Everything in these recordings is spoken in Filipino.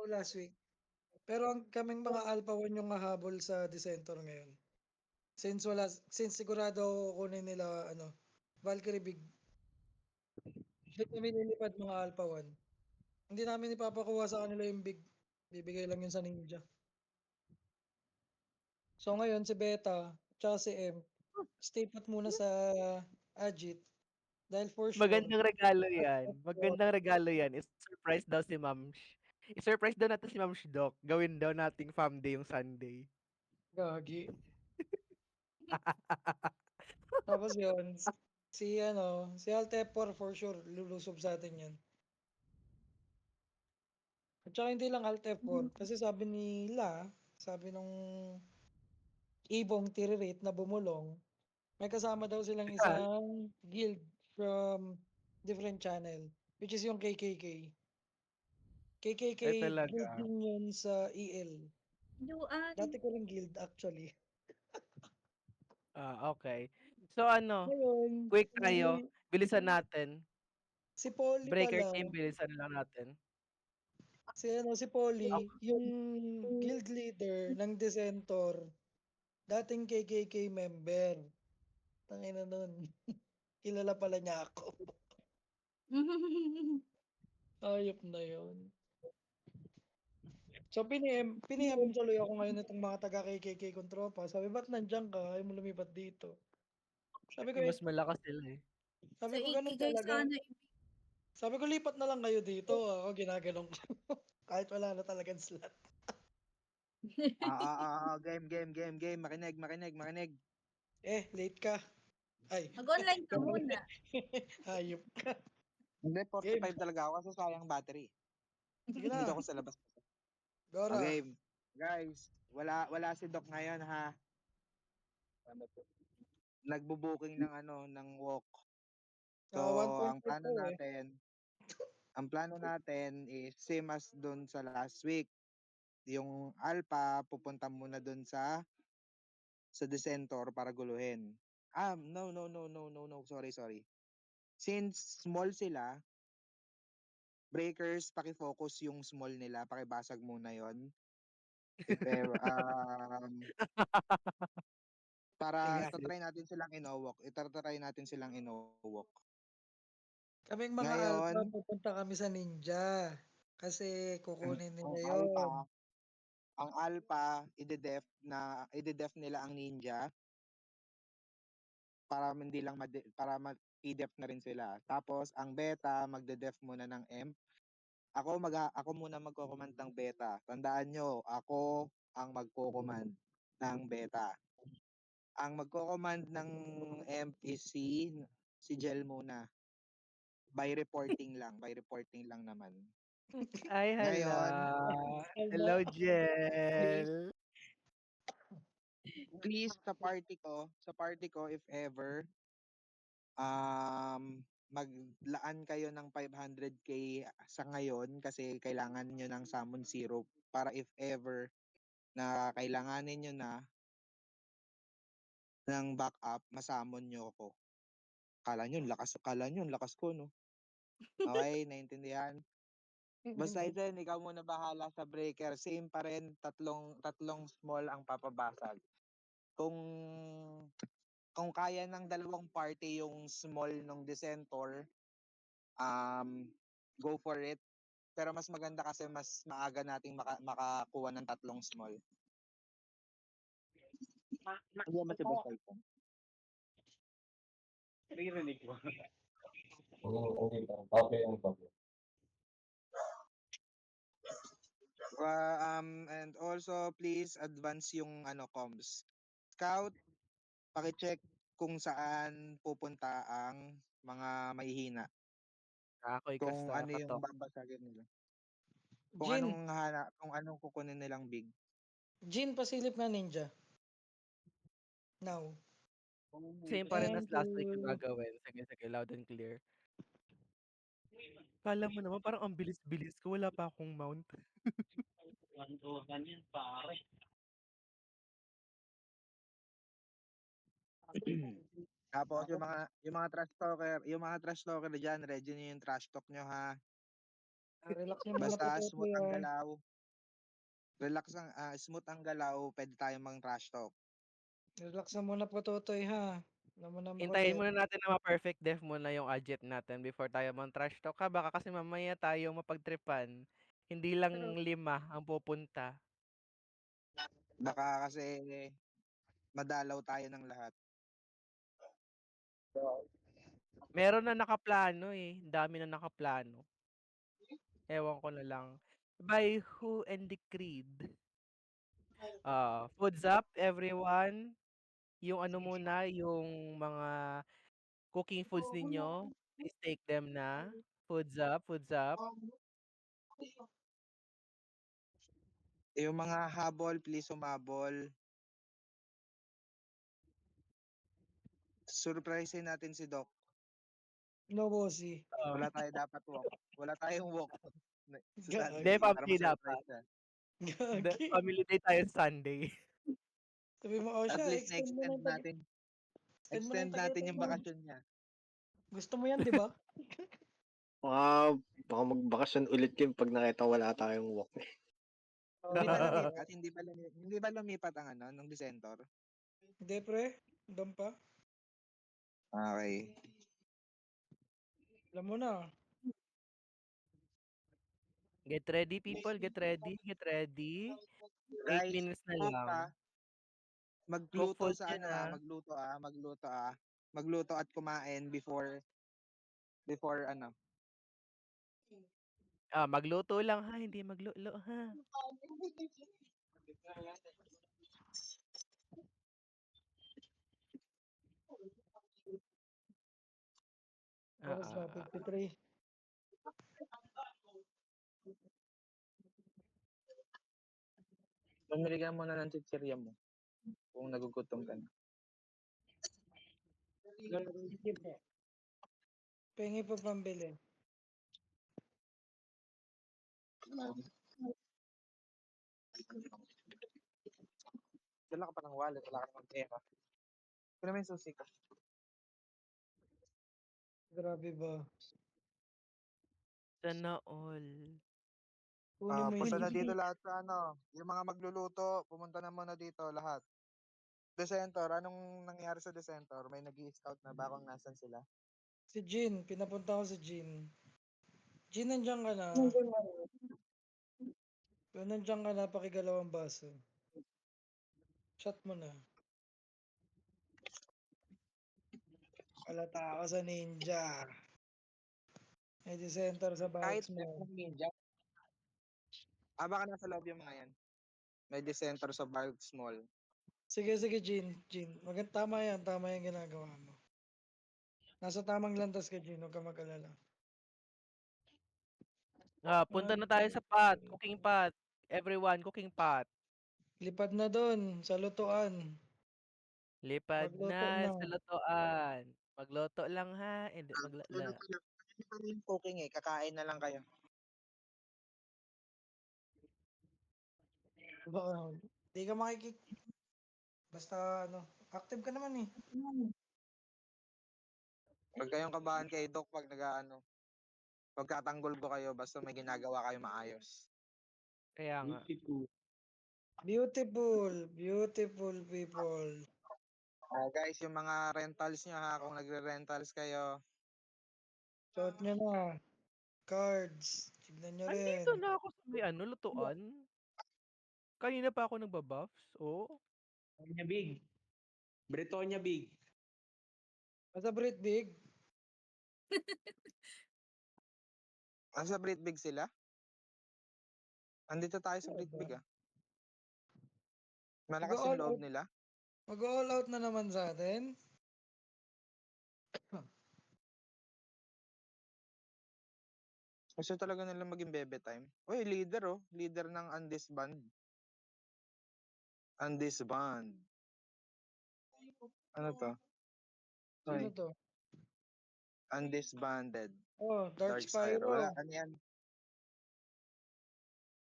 last week. Pero ang kaming mga Alpha 1 yung hahabol sa Dissentor ngayon. Since sigurado kukunin nila ano, Valkyrie Big. Doon kami lilipad mga Alpha 1. Hindi namin ipapakuha sa kanila yung Big. Bibigay lang yun sa Ninja. So ngayon si Beta, tsaka si M, stay put muna sa Ajit. Dahil for sure, Magandang regalo 'yan, magandang regalo 'yan. I-surprise daw si I-surprise daw natin si Ma'am Doc. Gawin daw nating fam day yung Sunday. gagi. Tapos yun, si Altepor for sure, lulusob sa atin yan. At saka hindi lang Altepor, kasi sabi nung Ibong Tiririt na bumulong, may kasama daw silang isang guild from different channel, which is yung KKK. KKK Ay talaga? guild din yun sa EL. Luan. Dati ko ring guild actually. Okay. So ano, Ngayon, quick tayo, bilisan natin. si Polly Breaker pala, team, bilisan lang natin. si Polly, yung guild leader ng Dissentor, dating KKK member. Tangina nun. Kilala pala niya ako. Ayop na yun. So piniem tuloy ako ngayon itong mga taga KKK kong tropa. Sabi, ba't nandiyan ka? Ayaw mo lumipat dito. Sabi ko, Mas malakas sila eh. sabi Sa ko ganun Ikigai talaga. sana Sabi ko, lipat na lang kayo dito. Ako ginaganong ko. Kahit wala na talagang slot. Game. Makinig. Late ka. Ay, Mag-online ka muna. hayop ka. Hindi, Game. 45 talaga ako kasi sayang battery. Sige Dito na. ako sa labas. Gora. Game. Guys, wala si Doc ngayon ha. Nagbo-booking ng walk. So, ang 1.4 plano to eh. natin is same as doon sa last week. Yung Alpha pupunta muna doon sa Dissentor para guluhin. No. Sorry. Since small sila, breakers, paki-focus yung small nila, pakibasag muna yon. If ever, para Sige. itatry natin silang inowok. Kaming mga Ngayon, Alpha, pupunta kami sa Ninja. Kasi kukunin ang nila Alpha, yun. ide-def nila ang Ninja para hindi lang para i-def na rin sila. Tapos ang Beta magde-def muna ng M. Ako muna magko-command ng Beta. Tandaan nyo, ako ang magko-command ng Beta. Ang magko-command ng M is si Jel muna. By reporting lang naman. Ay, hala. Ngayon, Hello, Jel. please sa party ko if ever maglaan kayo ng 500k sa ngayon kasi kailangan niyo ng summon zero para if ever na kailanganin niyo na ng backup, masamon niyo ako. Kala niyo lakas ko, no? Okay, naintindihan? Basta dyan, ikaw muna bahala sa breaker. Same pa rin, tatlong small ang papabasag. Kung kaya ng dalawang party yung small ng Dissentor, go for it. Pero mas maganda kasi mas maaga nating makakuha ng tatlong small. Hindi ba si Boss Typhoon? Naririnig mo. Okay lang. Okay ang topic. And also, please advance yung comms. Scout, pakicheck kung saan pupunta ang mga mahihina. Ako'y Kung ano yung katok. babasagin nila. Jin, Kung anong kukunin nilang big. Jin, pasilip na Ninja. Now. Same pa rin as Thank last week yung you. gagawin. Sige, loud and clear. Kala mo naman parang ang bilis-bilis ko, wala pa akong mount. Ganyan, pare. Tapos yung mga trash talker diyan, ready niyo yung trash talk nyo ha. Relax nyo muna po Basta to, smooth ang galaw. Relax ang smooth ang galaw, pwede tayong mang-trash talk. Relax na muna po, Totoy, ha? Alam mo na Hintayin makulit. muna natin na ma-perfect def muna yung adjet natin before tayo mang-trash talk ha. Baka kasi mamaya tayo mapagtripan. Hindi lang 5 ang pupunta. Baka kasi madalaw tayo ng lahat. Meron na nakaplano eh. Ang dami na nakaplano. Ewan ko na lang. By who and the creed? Foods up everyone. Yung ano muna, yung mga cooking foods ninyo. Please take them na. Foods up, foods up. Yung mga habol, please humabol. Surprisein natin si Doc. No, bossy. Wala tayo dapat walk. Wala tayong walk sa Hindi, Sunday Gagi. para family dapat. ma-surprise siya. Gagi. Family day tayo Sunday. Sabi mo, oh At siya, least na-extend natin. extend mo na Extend yung natin Tagaytay yung mo. bakasyon niya. Gusto mo yan, di ba? Baka magbakasyon ulit yun pag nakita wala tayong walk. Hindi ba lumipat? Hindi ba lumipat ang ano, nung December? Hindi, pre. Doon pa. Okay. Alam mo na. Get ready people, get ready, get ready. 8 Guys, minutes na cook lang. Cook magluto food sa yun ano magluto at kumain before ano. Magluto lang ha, hindi maglulo ha. Oras na, 53. Bumili ka muna ng chichirya mo kung nagugutom ka na. Sige po. Pengi pa pambili. Dala ka pa ng wallet, wala ka ng pera. Kung may susi ka. Grabe ba? Sana all. Kunin mo Punta yun. na dito lahat sa ano, yung mga magluluto, pumunta na muna dito lahat. Decentor, anong nangyari sa Decentor? May nag-i-scout na ba kung nasan sila? Si Jean. Pinapunta ko si Jean. Jean, nandiyan ka na. Kung nandiyan ka na, pakigalawang baso. Shot mo na. Kalata ako sa ninja. May center sa Kahit bikes mo. media. Baka nasa loob yung mga yan. May Decenter sa Bark Small. Sige, sige, Jean. Jean. Tama yan. Tama yung ginagawa mo. Nasa tamang landas ka, Jean. Huwag ka mag-alala. Punta na tayo sa pot, cooking pot. Everyone, cooking pot. Lipad na doon sa lutuan. Lipad Magluto na na. sa lutuan. Magluto lang ha, hindi maglala. Hindi pa rin cooking kakain na lang kayo. Di ka makikik... Basta ano, active ka naman eh. Huwag kayong kabahan kay Doc pag pagkatanggol ko kayo basta may ginagawa kayo maayos. Kaya nga. Beautiful. Beautiful people. Guys, yung mga rentals nyo ha, kung nagre-rentals kayo, Suot nyo na. Cards. Tignan nyo rin. Andito na ako sa may lutuan. Kanina pa ako nagbabuffs. Oh. Bretonia Big. Bretonia Big. Basta Brit Big. nasa Britbig sila? Andito tayo sa Britbig Malakas yung loob nila. Mag-all out na naman sa atin. Gusto talaga nila maging bebe time. Uy, leader Leader ng undisband. Undisband. Ano to? Sino Uy, to? undisbanded. Oh, Dark Spyro. Spyro. Wala, ano yan?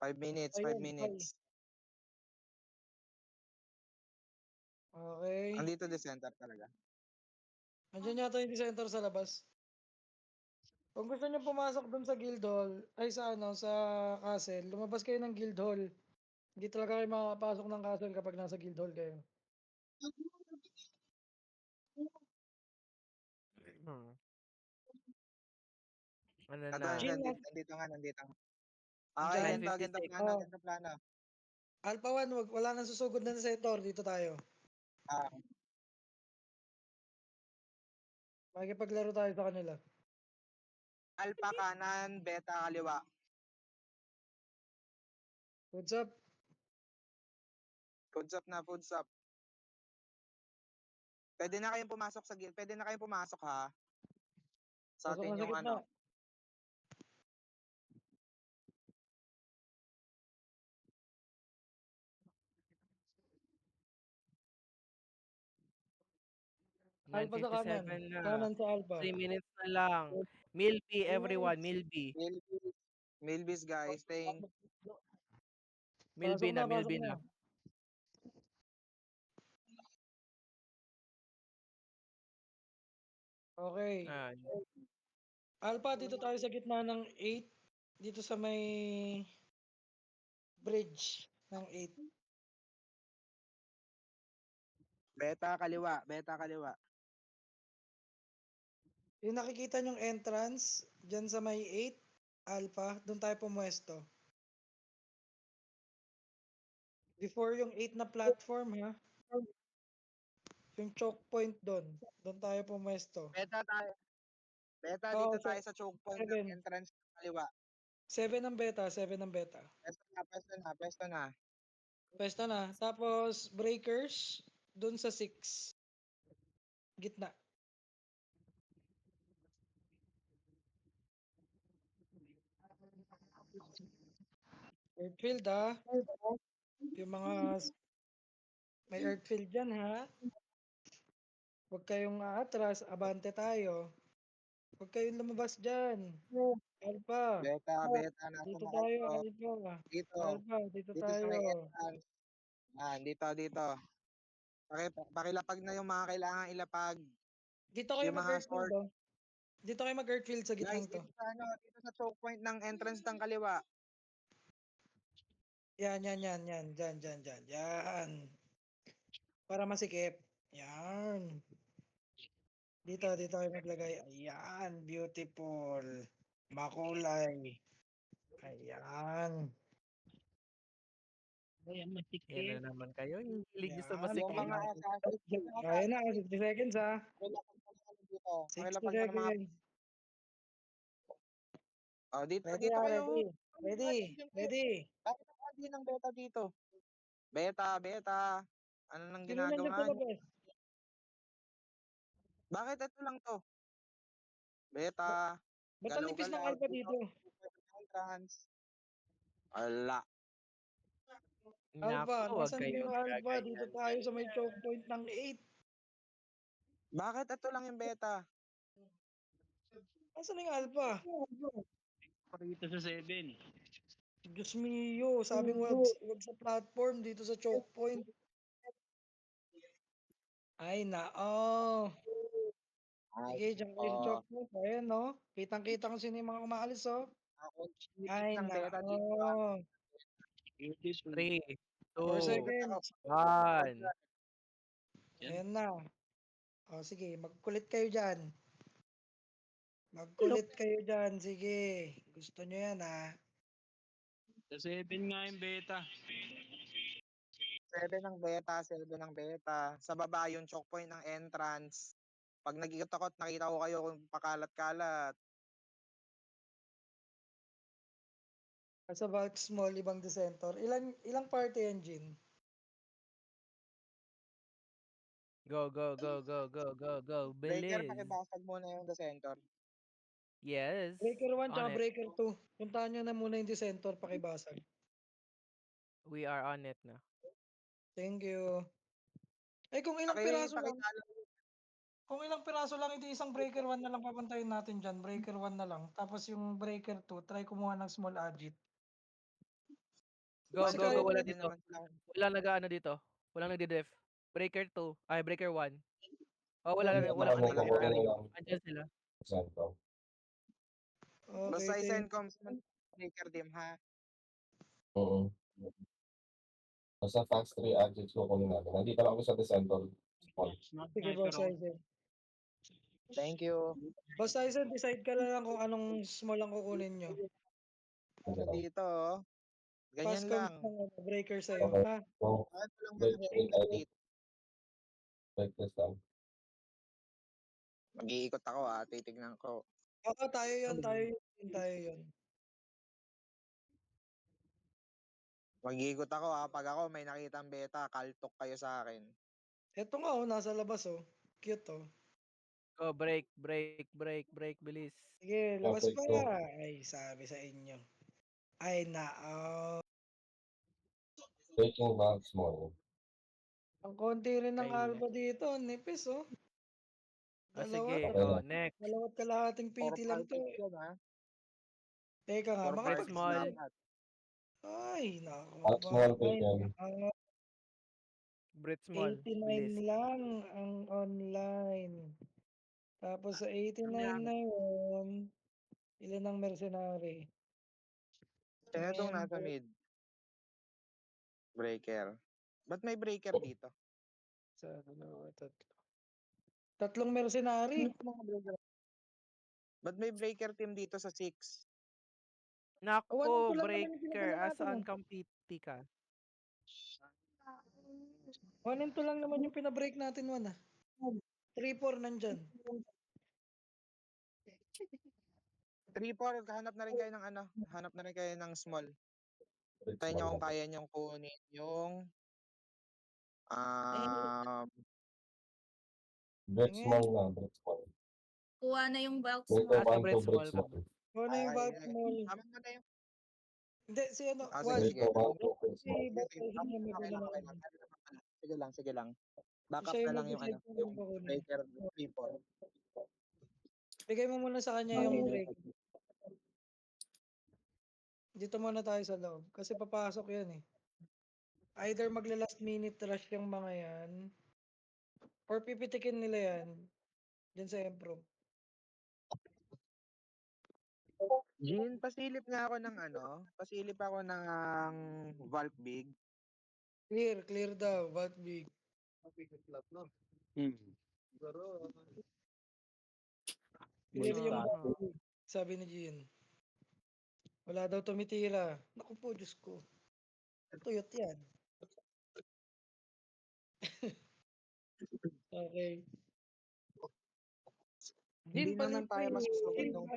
5 minutes, 5 Ayun, minutes. Okay. Andito the center talaga. Nandiyan yata yung center sa labas. Kung gusto niyo pumasok doon sa guild hall, ay sa ano, sa castle, lumabas kayo ng guild hall. Hindi talaga kayo makakapasok ng castle kapag nasa guild hall kayo. Hmm. Ano Ito, na? Chill lang. nandito nga. Okay, Diyan. ganito, ganito 9:56. plano, Oh, ganito plano. Alpha 1, wala nang susugod na setor. Dito tayo. Ah, Makikipaglaro tayo sa kanila. Alpha kanan, Beta kaliwa. What's up? Foods up na, foods up. Pwede na kayong pumasok sa guild. Pwede na kayong pumasok ha. Sa Pasok atin na sa yung gitna. ano. Alpha sa kanan. 9:57 na. Kanan sa Alpha. 3 minutes na lang. Milby, everyone. Milby. Milbis guys, staying. Milby na, Pasok Milby na. na. Okay. Ah, Alpha, dito tayo sa gitna ng 8. Dito sa may bridge ng 8. Beta kaliwa, Beta kaliwa. Yung nakikita nyong entrance, dyan sa may 8, Alpha, doon tayo pumuesto. Before yung 8 na platform ha, yung choke point doon, doon tayo pumuesto. Beta tayo. Beta, Oo, dito tayo sa choke point ng 7. entrance ng kaliwa. 7 ang beta, 7 ang beta. Pesto na. Pwesto na. Tapos breakers, doon sa 6. Gitna. Earthfield ha. Yung mga may earthfield dyan ha. Huwag kayong aatras, abante tayo. Huwag kayong lumabas dyan. Alpha. Beta, nasa Dito na tayo, kayo. Alpha. Dito. Alpha, dito Dito sa may tayo. entrance. Dito. Pakilapag na yung mga kailangan ilapag. Dito kayo Yung mga mag-earthfield sword. oh. Dito kayo mag-earthfield sa Guys, gitnang to. dito sa choke point ng entrance ng kaliwa. Yan. Yan. Para masikip. Yan. Dito kayo maglagay. Ayan, beautiful. Makulay. Ayan. Ayan, masikip. yan na naman kayo. Yung hilig nyo sa Yan. Yung masikip. mga assassin. Ayan na, 60 seconds ha. Dito. 60 Pakilapag na ng mga... seconds. Dito Ready kayo. Ready. Bakit ang hindi ng beta dito? Beta. Ano nang Simulan nyo ginagawa sa niyo? labas. Bakit ito lang to? Beta. Ba't ang nipis ng Galaw-galaw. Alpha dito? Entrance. Ala. Alpha, Naku, wag nasan kayo yung Alpha? Dito gaganyan. tayo sa may choke point ng 8. Bakit ito lang yung beta? Nasaan yung Alpha? Dito sa 7. Diyos mio, sabing wag sa platform dito sa choke point. Ay nao. Sige, dyan kayo sa choke point. Ayan no. Kitang-kita kung sino yung mga umaalis oh. Ako Ay ng beta dito. nao. 3, 4 2, seconds. 1. Ayan na. O sige, magkulit kayo dyan. Magkulit kayo dyan. Sige. Gusto nyo yan ha. Sa 7 nga yung beta. 7 ng beta. Sa baba yung choke point ng entrance. Pag nagkikatakot, nakita ko kayo kung pakalat-kalat. Sa Valk Small, ibang Dissentor. Ilang party engine? Go. Breaker, Bilis. pakibasag muna yung center. Yes. Breaker 1 On tsaka it. Breaker 2. Puntahan nyo na muna yung Dissentor, pakibasag. We are on it na. Thank you. Kung ilang piraso lang, kung ilang piraso lang, hindi isang Breaker 1 na lang papuntahin natin dyan. Breaker 1 na lang. Tapos yung Breaker 2, try kumuha ng small agit. Go. Kasi kaya- Wala Pwede dito. naman silang Walang nag-ano dito. Walang nagde-def. Breaker 2. Ay, Breaker 1. Oh, Wala. walang Marami ano. ko na lang. Andyan sila. Example. Okay, basta thank i-send comms ng breaker dim ha. Oo. Basta tax 3 adjectives kukunin natin. Nandito lang ako sa December. Sige, Boss Aizen. Thank you. Boss Aizen, decide ka na lang kung anong small ang kukunin nyo. Sige lang. Dito, oh. Pass Ganyan comes lang. ng breaker sa'yo, Okay. ha? So, Bakit mo lang break, mga break, haircut dito? break this down. Mag-iikot ako titignan ko. Oo, tayo yun. Tayo yun. Mag-iikot ako pag ako may nakitang beta, kaltok kayo sa akin. Eto nga, nasa labas, Cute, Go, break, bilis. Sige, labas Okay, pa. go. Ay, sabi sa inyo. Ay, Taking back small. ang konti rin ng Ay, alpha dito. Nipis, Dalawa. sige, Okay. next. Dalawat kalahating PT lang to. Yan, ha? Teka nga, For mga Break parties small. lahat. Ay, nako. Back small, Ay, taken. Brit small, 89 bilis. lang ang online. Tapos sa 89 na yun, ilan ang mercenary? Sino itong Ayan, nasa mid? Breaker. Ba't may breaker dito? sa dalawa, tatlo. Tatlong mercenary. Ba't may breaker team dito sa 6? Nako, Awalan ko lang naman yung breaker. pinadala natin, Asaan kang PT ka? 1 and 2 lang naman yung pinabreak natin, 3-4 nandyan. 3-4, hanap na rin kayo ng hanap na rin kayo ng small. Break Tayo nyo small. kung kaya nyong kunin yung Break Tingin. small na, break small. Kuha na yung box Breaker mo. Asa 1 break to break small ka? small. Ano yung Ay, back small? tama mo na yung Hindi, si ano, sige, Wal. sige. Breaker 1 to break Si small. Boss Sige, Aizen yung may okay lang, okay pinadala. lang. Sige lang. Backup Siya na yung lang yung mag-decide kung yung ano kukunin. breaker 3-4. Bigay mo muna sa kanya yung break. Dito muna tayo sa loob. Kasi papasok yan, Either magla-last minute rush yung mga yan, or pipitikin nila yan. Diyan sa improve. Jean, pasilip nga ako ng pasilip ako ng Valk Big. Clear daw. But big. Clear yung Basta. Vault Big, sabi ni Jean. Wala daw tumitira. Naku po, Diyos ko. Tuyot yan. Okay. Hindi naman tayo masusunod ng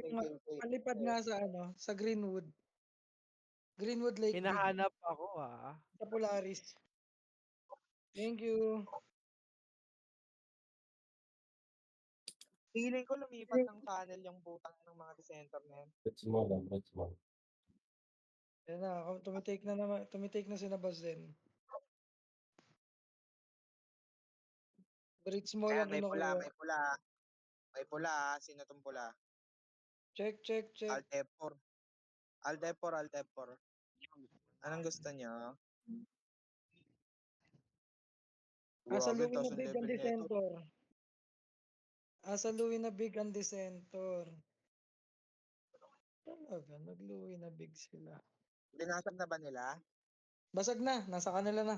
palipad nga sa Greenwood. Greenwood Lake Big. Hinahanap ako, Sa Polaris. Thank you. Feeling ko lumipat ng channel yung butang ng mga center na yan. Break small na, break small. Yan na, tumitake na si Nabas din. Bridge mo Ayan, lang may pula, kinukuha. may pula. Sino tong pula? Check. Alt F4. Alt F4. Anong gusto niyo? Asa Grabe, Louie na taas ang big ang level nito. Decentor. Asa Louie na big ang Decentor. Talaga, nag-Louie na big sila. Binasag na ba nila? Basag na, nasa kanila na.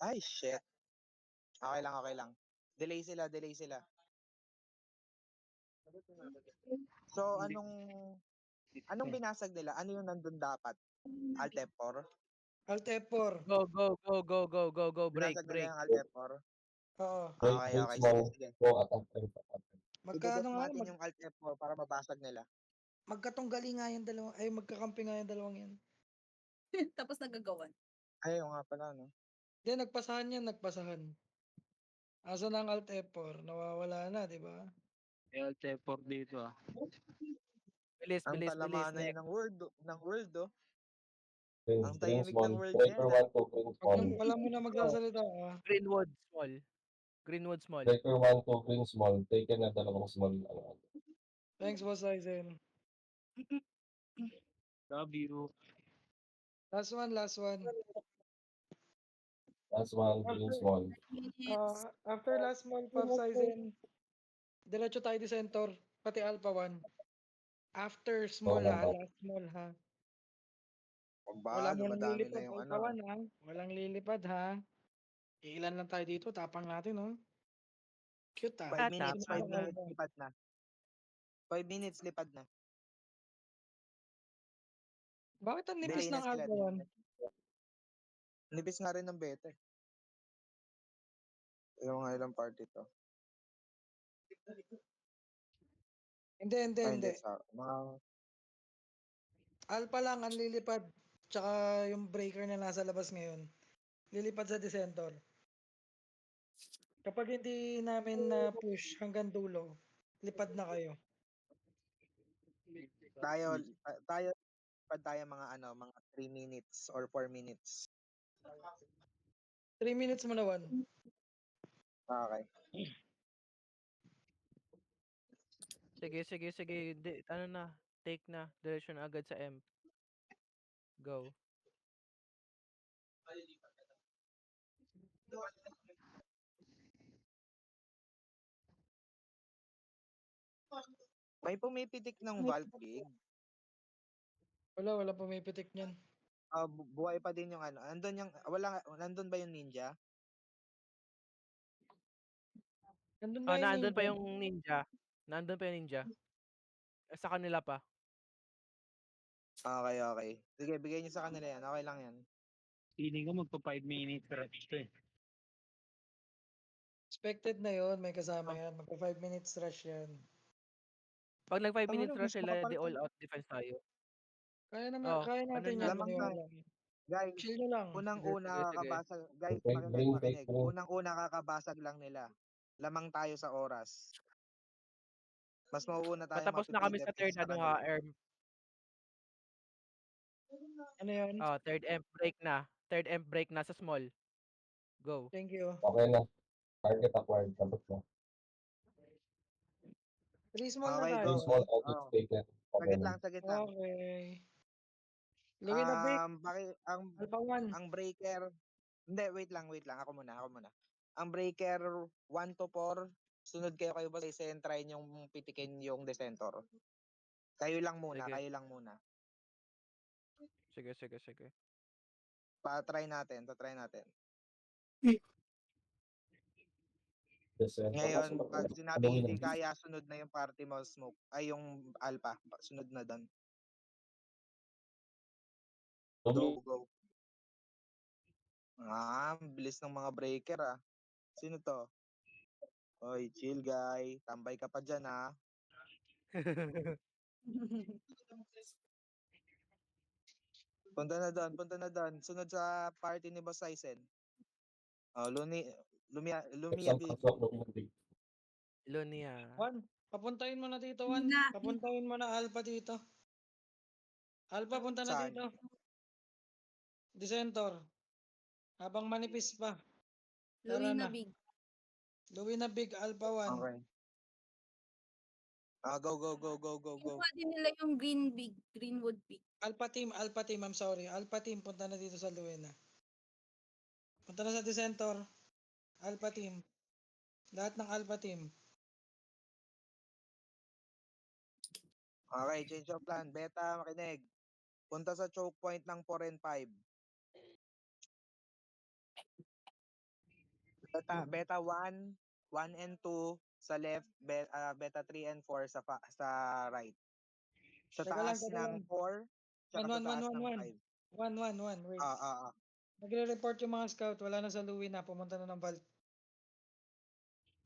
Ay, shit. Okay lang. Delay sila. So, anong binasag nila? Ano yung nandun dapat? Alt F4? Alt F4. Go, break. Binasag nila yung Alt F4? Oo. Break Okay, small. sige. Go, attack. Magkano nga? natin yung Alt F4 para mabasag nila. Magkatunggali nga yung dalawang, ay magkakampi nga yung dalawang yan. Tapos nagagawan. Ay, nga pala, no? Yan, nagpasahan. Asa na ang Alt F4? Nawawala na, di ba? Alt F4 dito, Bilis. Ang talamanay ng world, Green, Ang green tahimik small. ng world Breaker niya, 1 to green small. Wala mo na magsasalita, Greenwood small. Breaker 1 to green small. Taken na dalawang small. Thanks, Boss Aizen. Love you. Last one. Last one, green small. Minutes. After last small, Pops Aizen, diretso tayo di center, pati Alpha 1. After small Okay, ha, Pop. last small ha. Wala Ba, munang dumadami lilipad, na yung Alpha 1 ha. Walang lilipad ha. Ilan lang tayo dito, tapang natin oh. Cute ah. 5 minutes, Tatapang. 5 Sinama minutes, Alpha. lipad na. 5 minutes, lipad na. Bakit ang nipis Delay na ng sila. Alpha 1? Nipis nga rin ng beta. Yung mga ilang party to. Hindi. Hindi sa mga Alpha lang ang lilipad. Tsaka yung breaker na nasa labas ngayon. Lilipad sa Dissentor. Kapag hindi namin na push hanggang dulo, lipad na kayo. tayo lipad tayo mga mga 3 minutes or 4 minutes. 3 minutes mo na 1. Okay. Sige. Ano na, take na. Direction agad sa M. Go. May pumipitik ng valve pig. Wala pumipitik niyan. Buhay pa din yung nandun ba yung ninja? Nandun ba yung Nandun pa ninja? yung ninja. Nandun pa yung ninja. Sa kanila pa. Okay. Sige, bigay niyo sa kanila yan. Okay lang yan. Feeling ko magpa 5 minutes rush to eh. Expected na yon, may kasama yan. Magpa 5 minutes rush yan. Pag nag 5 Tama minutes na, rush gusto ko sila, pala di to. all out defense tayo. Kaya naman, Oh, kaya ano natin na? yan, Lamang maniwala. Guys, Chill nyo lang. unang-una Sige. kakabasag. Guys, Break, break, makinig. break. Unang-una kakabasag lang nila. Lamang tayo sa oras. Mas mauuna tayo Patapos na kami mapipidef sa third, sa ano kanila. ha, Erm. Ano yun? Third M break na. Third M break na sa small. Go. Thank you. Okay na. Target acquired. Tapos na. 3 small na Okay, tayo. Three go. small outputs Oh. taken. Okay Sagit na. lang, sagit lang. Okay. Louis na big. Alpha 1. Ang breaker, hindi, wait lang. Ako muna. Ang breaker 1 to 4, sunod kayo ba sa try yung pitikin yung desentor. Kayo lang muna. Sige. Tatry natin. Ngayon, pag sinabi hindi kaya, sunod na yung party mo, smoke. Ay, yung alpha. Sunod na doon. Go. Bilis ng mga breaker ah. Sino to? Oy, chill guy. Tambay ka pa dyan ah. Punta na doon. Sunod sa party ni Boss Aizen. Oh, Lumia Big. Lunia. 1. Papuntahin mo na dito, Hindi 1. na. Papuntahin mo na Alpha dito. Alpha, punta na Saan? dito. Dissentor. Habang manipis pa. Tara Louis na na. big. Louis na big, Alpha 1. Okay. Go. Kinuha din nila yung Greenwood big. Alpha team, I'm sorry. Alpha team, punta na dito sa Luena. Punta na sa Dissentor. Alpha team. Lahat ng Alpha team. Okay, change of plan. Beta, makinig. Punta sa choke point ng 4 and 5. Beta 1 and 2 sa left, beta 3 and 4 sa right. Sa Teka lang, taas ng 4, tsaka 1, sa 1, taas 1, ng 1, 5. 1. Wait. Ah. Nagre-report yung mga scout. Wala na sa Louis na. Pumunta na ng Vault.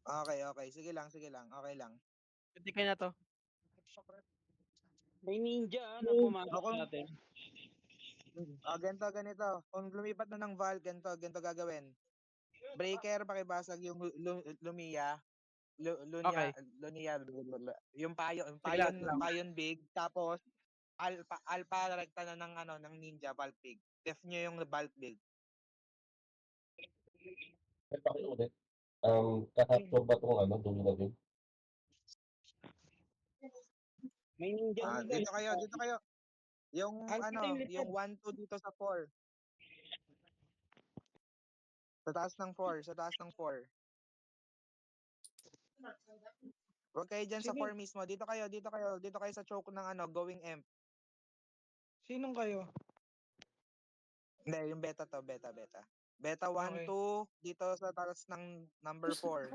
Okay. Sige lang. Okay lang. Hindi kayo na to. May ninja na pumasok natin. Ganito. Kung lumipat na ng valve, ganito gagawin. Breaker, pakibasag yung Lumia. Okay. Lunia, yung Sige lang. payon big, tapos alpha rekta na ng ninja valve big. Def nyo yung valve big. Pakiulit. Kakapto ba itong dulo na din? May ninja Dito kayo. Yung Alpha team, lipad. yung 1 2 dito sa 4. Sa taas ng 4. Huwag kayo dyan sa Sige. 4 mismo. Dito kayo sa choke ng going M. Sinong kayo? Hindi, yung beta to, beta. Beta 1, Okay. 2, dito sa taas ng number 4,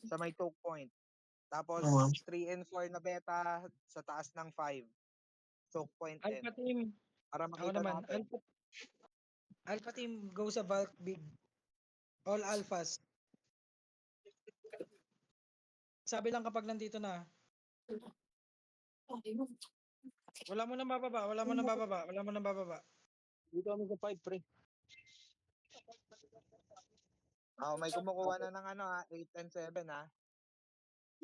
sa may choke point. Tapos, 3 and 4 na beta sa taas ng 5. Choke point din. Alpha team. Para Ako makita naman. natin. Alpha team go sa bulk big. All alphas. Sabi lang kapag nandito na. Wala mo nang bababa. Dito kami sa 5, pre. May kumukuha na ng 8 and 7 ha.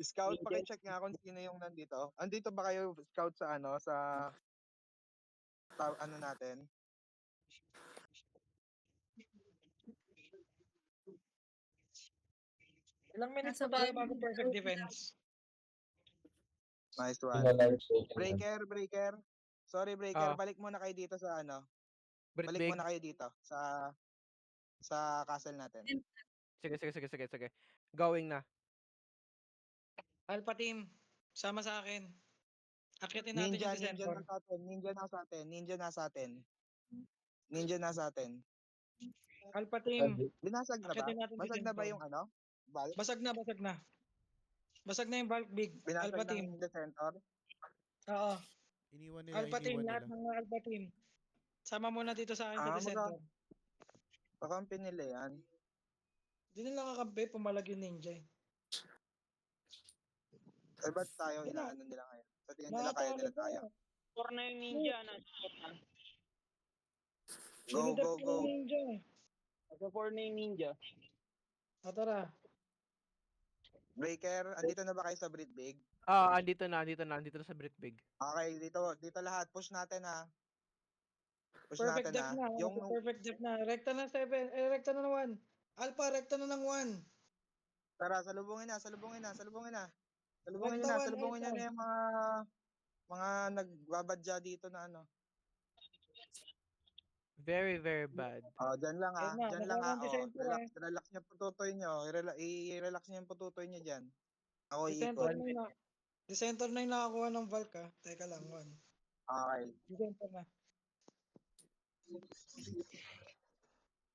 Scout, paki-check nga kung sino yung nandito. Andito ba kayo, scout, sa ano natin? Ilang minutes Nasa pa tayo bago. bago perfect defense? Nice In one. a large token. Breaker. Sorry, Breaker. Balik muna kayo dito sa Brit Balik big. muna kayo dito sa castle natin. Sige. Going na. Alpha team, sama sa akin. Akyatin natin Ninja yung December. nasa atin. Ninja nasa atin. Alpha team, Binasag na ba? akyatin natin Basag na ba yung Valk? Basag na. Basag na yung bulk big. Binasag Alpha team. ng Decentor? Oo. Iniwan nila, Alpha team, iniwan lahat nila. ng mga Alpha team. Sama muna dito sa akin sa December. Pakampi nila yan. Di nila kakampi, pumalag yung ninja eh. Ba't tayo inaano nila ngayon? Sa tingin nila kaya nila tayo. 4 na yung ninja. Nasa Go. Yung ninja eh. 4 na yung ninja. O tara. Breaker, andito na ba kayo sa Brit Big? Andito na sa Brit big. Okay, dito lahat. Push natin ha. Perfect def na. Perfect def na. Rekta na 7. Rekta na ng 1. Alpha, rekta na ng 1. Tara, salubungin na. Salubungin Rekta 1, nyo na yung mga nagbabadya dito na Very, very bad. Dyan lang Ayun na, Dyan lang nakaw ang December, Relax nyo pututoy nyo. I-relax nyo yung pututoy nyo dyan. Ako December iikot. na. December na yung nakakuha ng Valk ha. Teka lang, 1. Okay. December na.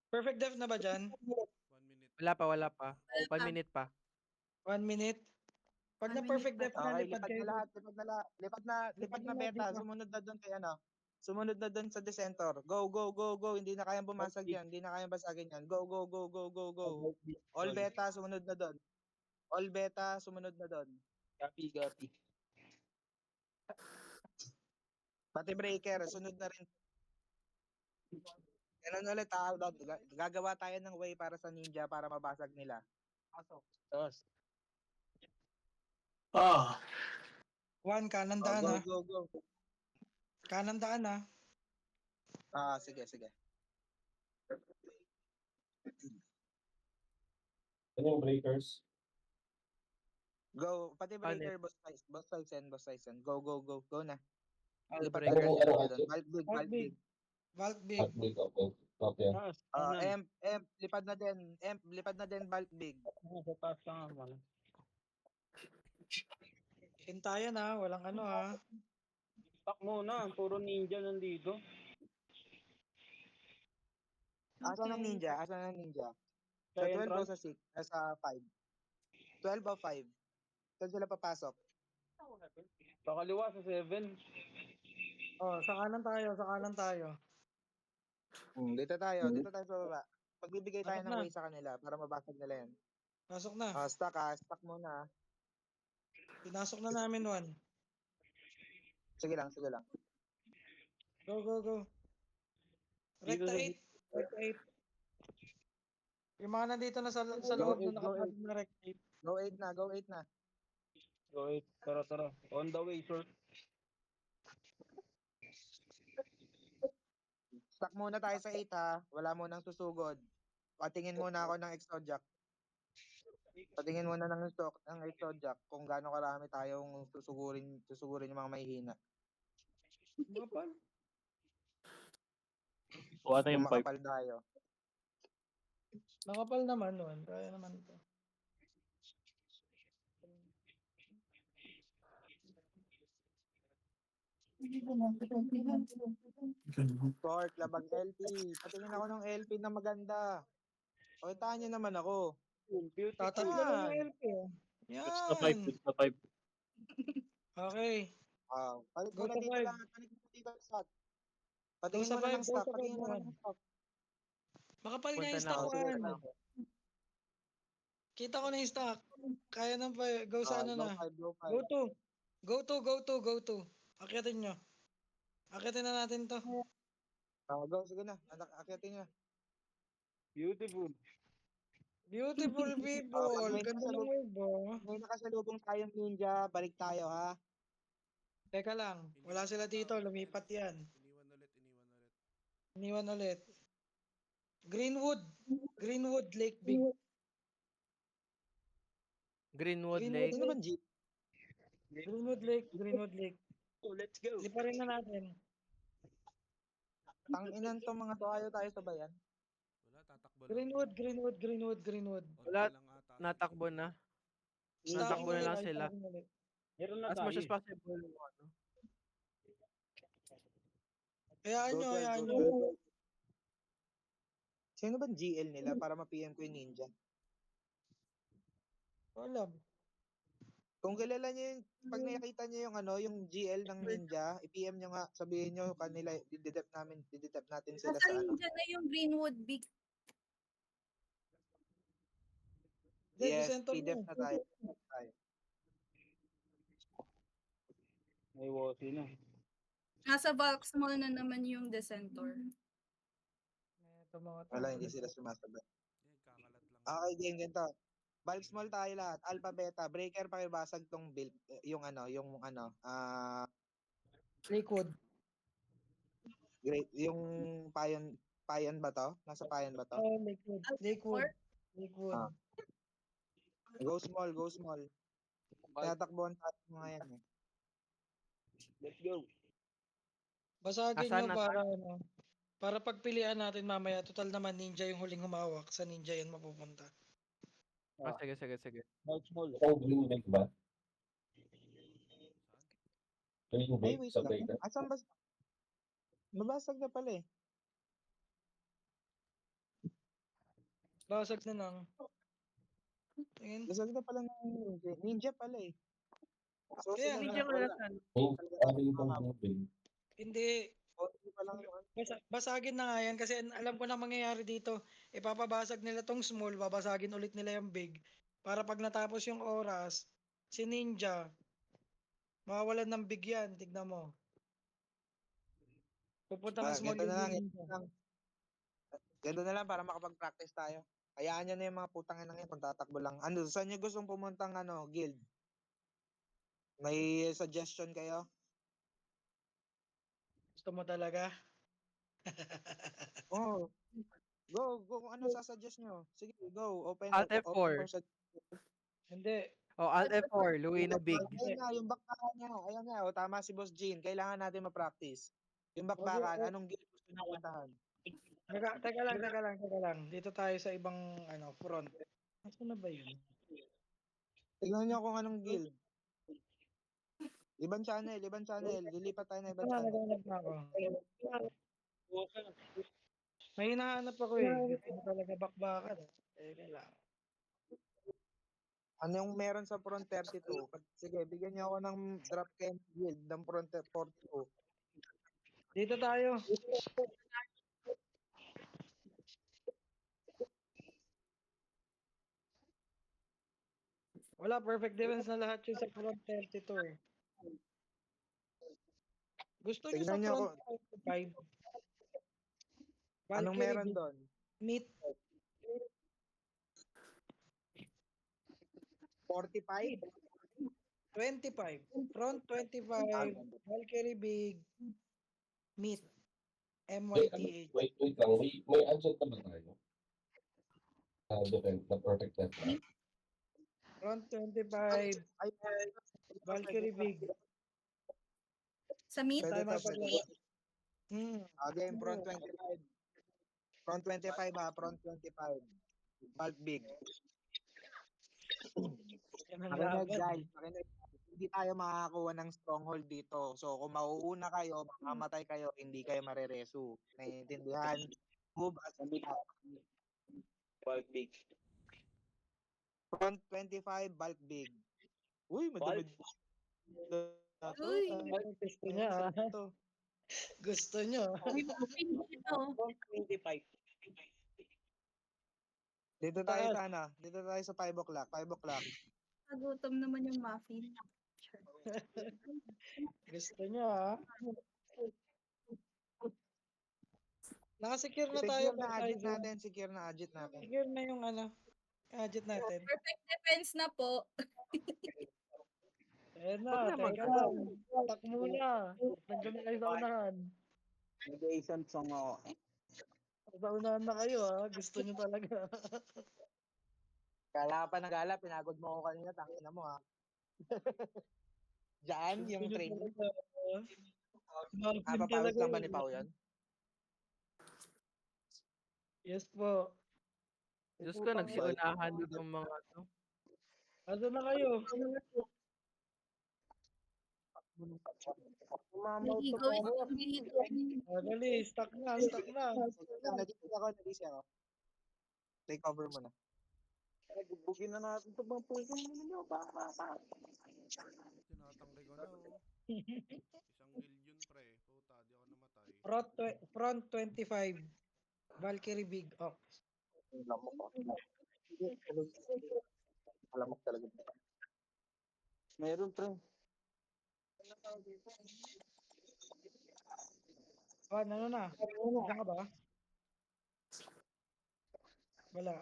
Perfect def na ba dyan? 1 minute. Wala pa. 1 minute pa. 1 minute? Pag 1 na perfect minute def pa. na, Okay, lipad lipad kayo. na lahat. Lipad na beta. Sumunod na doon kay Sumunod na doon sa Decentor. Go. Hindi na kayang bumasag yan. Hindi na kayang basagin yan. Go. All beta, sumunod na doon. Copy. Pati breaker, sunod na rin. Ganun ulit gagawa tayo ng way para sa ninja para mabasag nila. Tapos. 1, kanan daan ha. Go. Kanan daan ha. Sige. Ano yung breakers? Go. Pati breaker, boss Tyson. Go na. Lipat Breaker. na doon. Valk big. Valk big. Hot big, okay. Okay. Emp, lipad na din Valk big. Sa taas lang naman. Hintayan ha. Walang ha. Pak muna. Puro ninja nandito. Asan ang ninja? Sa 12 o sa 6? Sa 5? 12 o 5? Saan sila papasok? Pakaliwa sa 7. Sa kanan tayo. Dito tayo sa baba. Pagbibigay tayo ng way sa kanila para mabasag nila yan. Pasok na. Stock muna. Pinasok na namin 1. Sige lang. Go. Rekta 8. Yung mga nandito na sa loob na nakapag na rekta 8. Go 8 na. Go 8. Tara. On the way, sir. Stock muna tayo sa 8 ha. Wala munang susugod. Patingin muna ako ng Exojack. Patingin muna ng Exojack kung gaano karami tayong susugurin yung mga mahihina. Makapal. Kung makapal tayo. Makapal naman nun. Kaya naman ito. Short, labag LP. Patingin ako ng LP na maganda. Pakitaan niyo naman ako. Tatatlo lang yung Yan. LP, oh. Goods na 5, Yan. goods na 5. Okay. Palit Go mo na sa dito 5. lang. Palit mo dito ng stock. Go Patingin sa mo na 5. ng Go stock. sa 5 Patingin mo na naman. ng stock. Makapal nga Punta yung na stock ako. Sige, one. sige. Kita ko na yung stock. Kaya nang pa. Go sa ano Go na. 5, go 5. Go to. Go to, go to, go to. Akyatin nyo. Akyatin na natin to. Go, sige na. Akyatin niyo na. Beautiful. Beautiful people. Pag may Ganda ng nakasalubong, wave, oh. may nakasalubong tayong ninja, balik tayo ha. Teka lang. Wala sila dito. Lumipat yan. Iniwan ulit, iniwan ulit. Iniwan ulit. Greenwood. Greenwood Lake Big. Greenwood Greenwood Lake. Sino ba G? Greenwood Lake. Greenwood Lake. So, let's go. Liparin na natin. Tanginan to mga to, ayaw tayo sabayan. Wala, tatakbo lang. Greenwood, Greenwood, Greenwood, Greenwood. Konti Wala, lang ata. natakbo na. Stocking Natakbo na ulit. lang Ay, sila. stocking ulit. Meron na As tayo. much as possible. Ano. Hayaan Go nyo, 12, hayaan go nyo. 12. Sino ba GL nila para ma-PM ko yung ninja? Alam. Kung kilala niyo yung, pag nakita niyo yung ano, yung GL ng ninja, i-PM niyo nga, sabihin niyo kanila, didetect natin sila Nasa sa ano. ninja na yung Greenwood Big. Hindi, Yes, Dicento PDEF na. na tayo. May Wosi na. Nasa Valks Mall na naman yung Decentor. Ito mga to. Wala, hindi sila sumasagot. Yan, kakalat lang. Okay, game ganito. Bulk small tayo lahat. Alpha, beta, breaker, pakibasag tong build. Yung Lakewood. great. Yung payon ba to? Nasa payon ba to? Oh, Lakewood. Lakewood. Lakewood. Ah. Go small, go small. Tinatakbuhan tayo mga yan eh. Let's go. Basagin Asan nyo na para ano. Para pagpilian natin mamaya. Total naman ninja yung huling humawak. Sa ninja yan mapupunta. Sige, sige, sige. Small, small. Ikaw, Green Lake ba? Green Ay, Lake wait sa lang. Vega? Asan ba? Nabasag na pala eh. Basag na lang. Tingin. Basag na pala ng ninja. Ninja pala eh. So, Kaya sila Ninja na nga wala. nasan. Sabi itong Green Lake. Hindi. Konti pa lang yung Basagin na nga yan kasi alam ko na mangyayari dito. Ipapabasag nila tong small, babasagin ulit nila yung big. Para pag natapos yung oras, si ninja, mawawalan ng big yan. Tignan mo. Pupunta ng small ganito yung na lang. ninja. Ganito na lang para makapag-practice tayo. Hayaan nyo na yung mga putang inang yan kung tatakbo lang. Ano, saan nyo gustong pumuntang guild? May suggestion kayo? Gusto mo talaga? Oh. Go, kung ano sasuggest nyo. Sige, go. Open Alt open F4. for suggestion. Hindi. Oh, Alt F4. Louis na big. Ayun nga, yung bakbakan niya. Ayun nga, tama si Boss Jean. Kailangan natin ma-practice. Yung bakbakan, anong guild gusto nyo puntahan? Teka lang. Dito tayo sa ibang front. Nasaan na ba yun? Tignan nyo kung anong guild. Ibang channel. Lilipat tayo na ibang channel. Naghanap na ako. May hinahanap ako eh. Hindi talaga bakbakan. Teka lang. Ano yung meron sa front 32? Sige, bigyan niyo ako ng drop can guild ng front 42. Dito tayo. Wala, perfect defense na lahat yung sa front 32 eh. Gusto nyo sa Tignan niyo front 35? Anong meron doon? Meet 45? 25. Front 25. Valkyrie Big. Meet. MYTH. Wait lang. May answer pa ba tayo? Defense, the perfect defense. Front 25. Valkyrie Big. Sa meet, Pwede Tayo to, pwede. mapaglaro. Game, front 25. Front 25 front 25. Bulk big. Yan ang Makinig laban. guys, makinig. hindi tayo makakakuha ng stronghold dito. So kung mauuna kayo, mamamatay kayo, hindi kayo mareresu. Naiintindihan? Move as a Bulk big. front 25, bulk big. Uy, madami. Uy. Gusto niya, ah. Gusto niyo. Uy, muffin dito. 25. Dito tayo Taas. sa ano? Dito tayo sa 5 o'clock. 5 o'clock. Nagutom naman yung muffin. Gusto niya, ah. Nakasecure na tayo, Secure na Port agit Aizo. natin. Secure na agit natin. Secure na yung ano, gadget natin. Perfect defense na po. Ayan Wag na, naman teka ganun. lang. Tak muna. Nandiyan na kayo sa unahan. Nag-Asian song ako. Sa unahan na kayo, ah. Gusto niyo talaga. Kala ka pa nag-ala, pinagod mo ako kanina. Tangina mo ha. Diyan, Gusto yung niyo training. talaga. Muffin Papawis talaga lang ba ni yun. Pao yun? Yes po. Diyos ko, nagsiunahan itong mga to. Ado na kayo. Nahihigo, nahihigo. Ah, dali, stuck na, stuck na. Nag-easy ako. Take over mo na. Bugin na natin ito bang puso mo ninyo. Tinatangkay ko na, oh. 1,000,000 pre. Puta, di ako namatay. Front 25. Valkyrie Big Ox. Alam mo talaga. Meron pre. Oh, ano na? Diyan ka ba? Wala.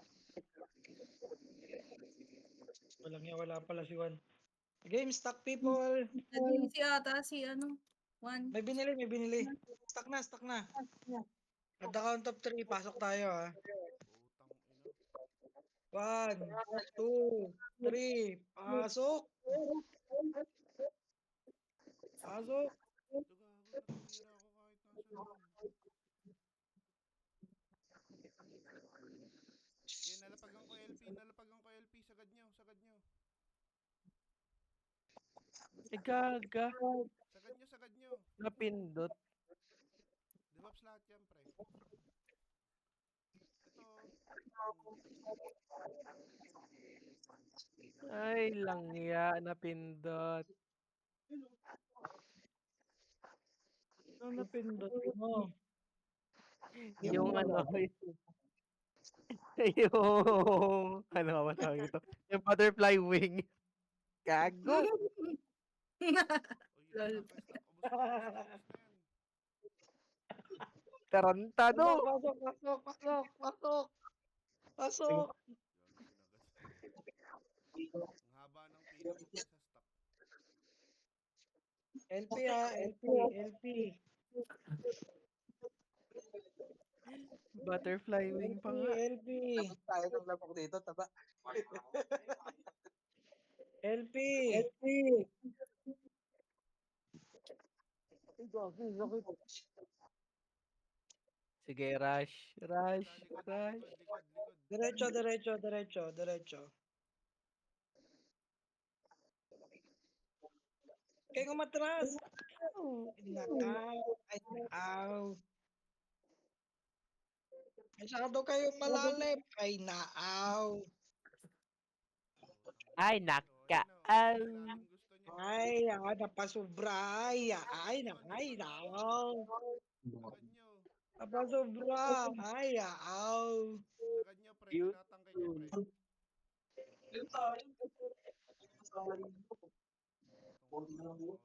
Wala pala si Juan. Game stuck people. Si ata, si ano, one. May binili. Stuck na. At the count of 3, pasok tayo ah. Putang ina. 1, 2, 3, pasok! Pasok! Ito gago, natitira ako kahit nasa loob. Okay, nalapagan ko LP, sagad nyo. Eh, gaga. Sagad nyo. Napindot. Devops lahat yan, pre. Ito. Ay, langya. Napindot. Ano napindot mo? Yung ano, yung, ano ba tawag ito? Yung butterfly wing. Gago. Oy, Lol. stack. Ubus na yan. Tarantado. Pasok! Gago, kinagat. Ang haba ng pila mo, pre, sa stack. LP ah, LP. Butterfly wing pa nga. LP. Tayo ng lapok dito, taba. LP. Sige, rush. Likod. Diretso. Kaya umatras. Naaw. Masyado kayo malalim. Ay, naaw. Ay, Ayun naka. na, ilalim gusto nyo. Ay, napasubra. Naaw. Sagad nyo. Napasubra. Ay, naaw. Sagad nyo, pre. Tinatangkay ko, pre. Walang damage.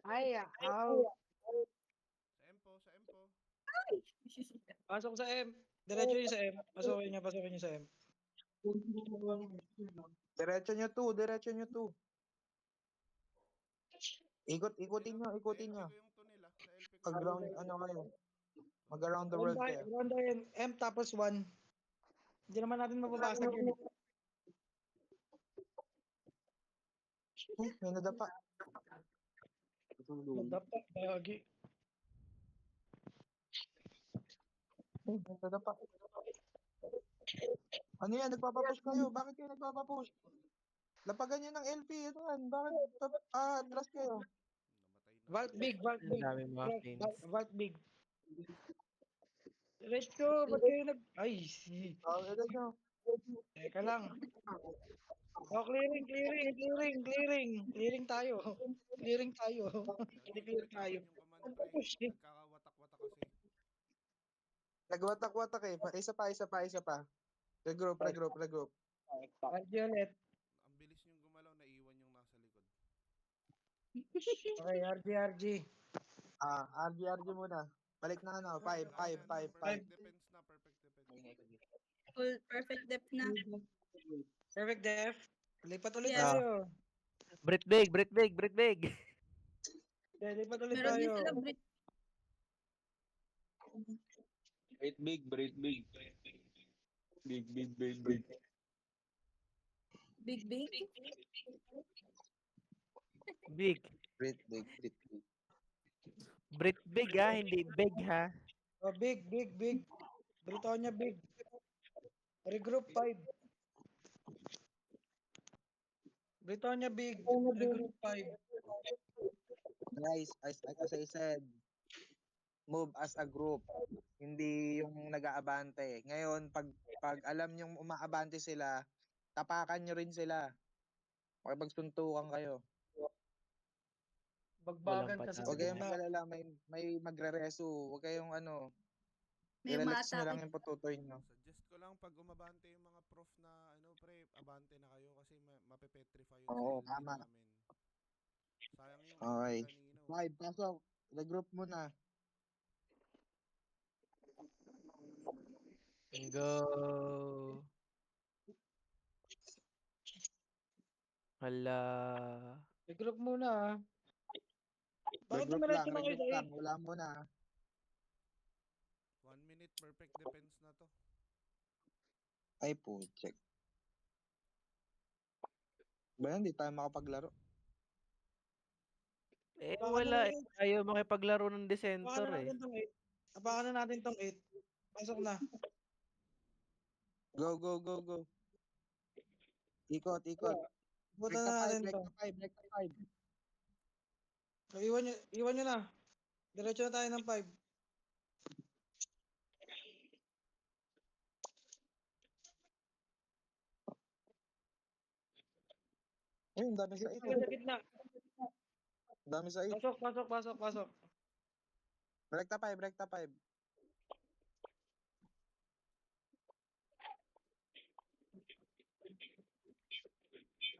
Ay, naaw. Sa empo. Pasok sa M. Diretso yun sa M. Pasukin nyo sa M. Diretso nyo 2. Ikutin nyo. Sa LP ko yung tunnel, ah. Sa LP ko. Mag-round, ano kayo? Mag-around the world kayo. Ronda yun. M tapos 1. Hindi naman natin mababasag yun. May nadapa. Dapat, bagi. May nadapa. Ano yan? Nagpapapush kayo. Bakit kayo nagpapapush? Lapagan nyo ng LP. Ito yan. Bakit atras kayo? Namatay na. Vault big, vault Ang big. dami mga Vault, fins. vault big. Diretso, ba't kayo Ay, Ito nyo. teka lang. Oh, clearing tayo. Clearing tayo. Hindi clear Nagbibitawan tayo. yung command pre. Nagkakawatak-watak kasi. Nagwatak-watak eh. Isa pa. Regroup. RG ulit. Ang bilis yung gumalaw, naiwan yung nasa likod. Okay, RG. RG muna. Balik na ano. 5. Perfect defense na, perfect defense. Full perfect depth na. Perfect def. Lipat ulit Yes. tayo. Breathe big, breathe big, breathe big. Lipat ulit Meron din tayo. sila Brit. Break big, break big. Big. Big. Big. Brit. Breathe big ha, hindi big ha. Oh, big. Britonia big. Regroup 5. Britonia big. Regroup 5. Guys, as I said, move as a group. Hindi yung nag-aabante. Ngayon, pag alam yung umaabante sila, tapakan nyo rin sila. Makipagsuntukan kayo. Bagbagan Walang kasi patalo. sa Huwag kayong gitna. mag-alala, may magre-reso. Huwag kayong May i-relax nyo umaatake. lang yung pututoy nyo. Suggest ko lang pag umabante yung mga prof na pre, abante na kayo kasi mapepetrify yun Oo, sa LP tama. namin. Sayang yung Okay. LP kanina. 5, pasok. Regroup muna. Go. Hala. Regroup muna ah. Bakit Regroup dumiretso na kayo lang. sa 8? Wala muna. 1 minute perfect defense na to. Ay po, check. Ba yan, di tayo makapaglaro. Wala eh. Ayaw makipaglaro ng Apakan Decentor na eh. natin tong 8. Apakan na natin tong 8. Pasok na. Go. Ikot. Buta na natin to. Break to 5. So, iwan nyo na. Diretso na tayo ng 5. Ayun, dami sa Dito sa gitna. Dami sa 8. Pasok. Break to 5.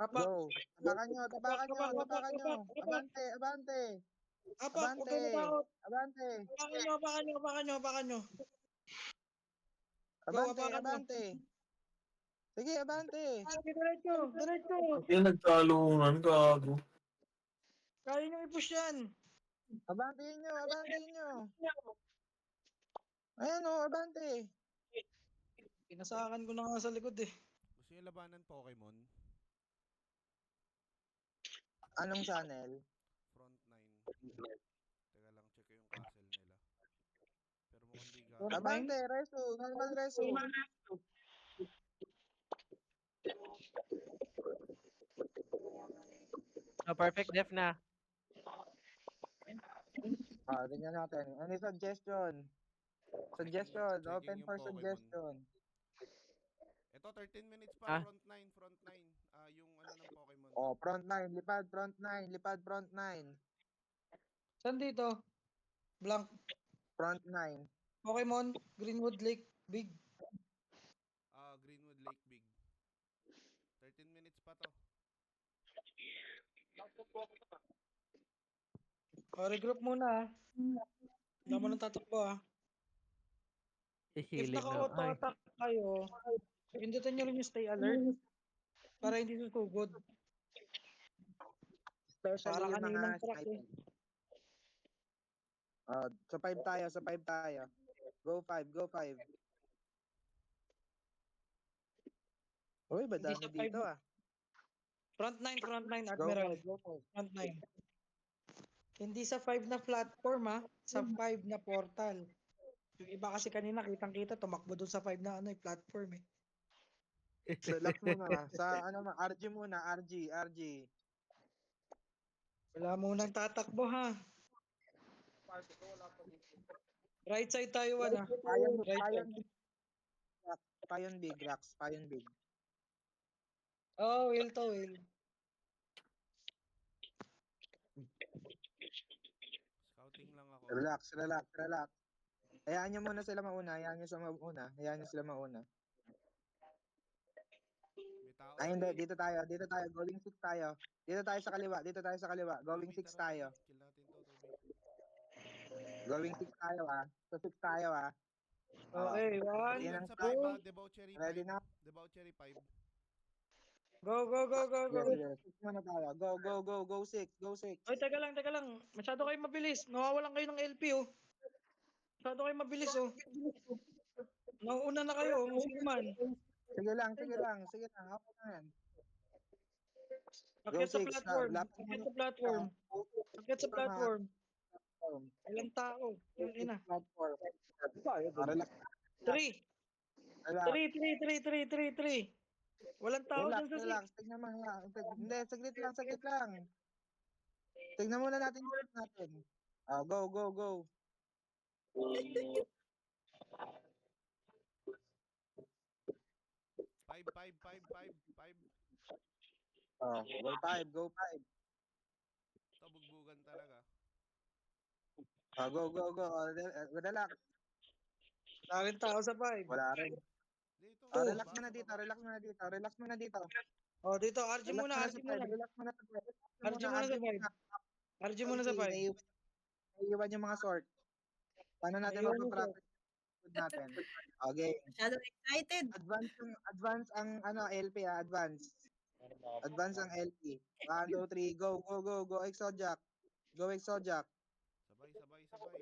Apak. Go. Tapakan nyo. Apak. Abante. Apak, huwag kayo matakot. Abante. Apakan nyo. Go, apakan nyo. Abante. Sige, abante. Diretso. Yung nagtalungan, gago. Kaya nyo i-push yan. Abantein nyo. Ayan o, abante. Pinasakan ko na nga sa likod eh. Gusto nyo labanan Pokemon? Anong channel? Front 9. Teka lang, check ko yung castle nila. Pero mukhang di gaano. Abante, reso. Normal reso. Oh, perfect def na. Tingnan natin. Ano yung suggestion? Suggestion. Checking Open yung for Pokemon. suggestion. Ito, 13 minutes pa. Ah. Front 9. Yung ano ng Pokemon. Oh, front 9. Lipad front 9. Saan dito? Blank. Front 9. Pokemon, Greenwood Lake, big. Greenwood Lake Big. 13 minutes pa to. Regroup muna ah. Wala mo nang tatakbo ah. If Healing na. Ay. naka-auto-attack kayo, pindutin nyo rin yung stay alert para hindi susugod. Especially Para yung kaninang mga track sniper. eh. Sa 5 tayo. Go 5. Uy, ba Hindi dami sa 5 dito ah. Front 9, Go Admiral. 5. Front 9. Hindi sa 5 na platform ah, sa 5 na portal. Yung iba kasi kanina kitang-kita tumakbo doon sa 5 na platform eh. Relax muna. Sa ano ma, RG muna, RG. Wala munang tatakbo ha. Right side tayo, Wan, ha? Payon, Right payon, side. payon big, Rax, payon big. Oh, will to, will. Scouting lang ako. Relax. Hayaan nyo muna sila mauna, hayaan nyo sila mauna. May tao Ay, sa hindi, gate. dito tayo, going 6 tayo. Dito tayo sa kaliwa, going 6 Tara, tayo. Toby. Kill natin to, Toby. Going 6 tayo sa 6 tayo Okay, Ready 1, yan Yan ang sa 5 2, ha. Debauchery 5. Ready na? Debauchery 5. go. Yes. 6 muna tayo. Go 6. Ay, teka lang. Masyado kayo mabilis. Nawawalan kayo ng LP, oh. Masyado kayo mabilis, oh. Nauuna na kayo, oh. Sino man. Sige lang. Okay na yan. Go Akit sa 6. platform. Lapit Akit muna sa platform. Akit sa platform. platform. Ilang tao. Yung ina. Platform. Relax. 3. Relax. 3. Walang tao dyan sa 6. Relax. Tignan mo nga. Hindi, saglit lang. Tignan muna natin yung group natin. Go. 5. Go 5. Ito, bugbugan talaga. Go. Relax. Wala rin tao sa 5. Wala rin. Dito. Relax baba, muna sa dito. baba. Relax muna dito. Oh, dito. RG Relax muna. muna sa 5. Relax muna sa 5. RG muna sa 5. RG muna sa 5. Naiiwan yung mga sort. Paano natin Naiiwan yung mapapractice natin? Okay. Masyado excited. Advance ang LP advance. Advance ang LP. 1, 2, 3, go. Exojak. Go Exojak.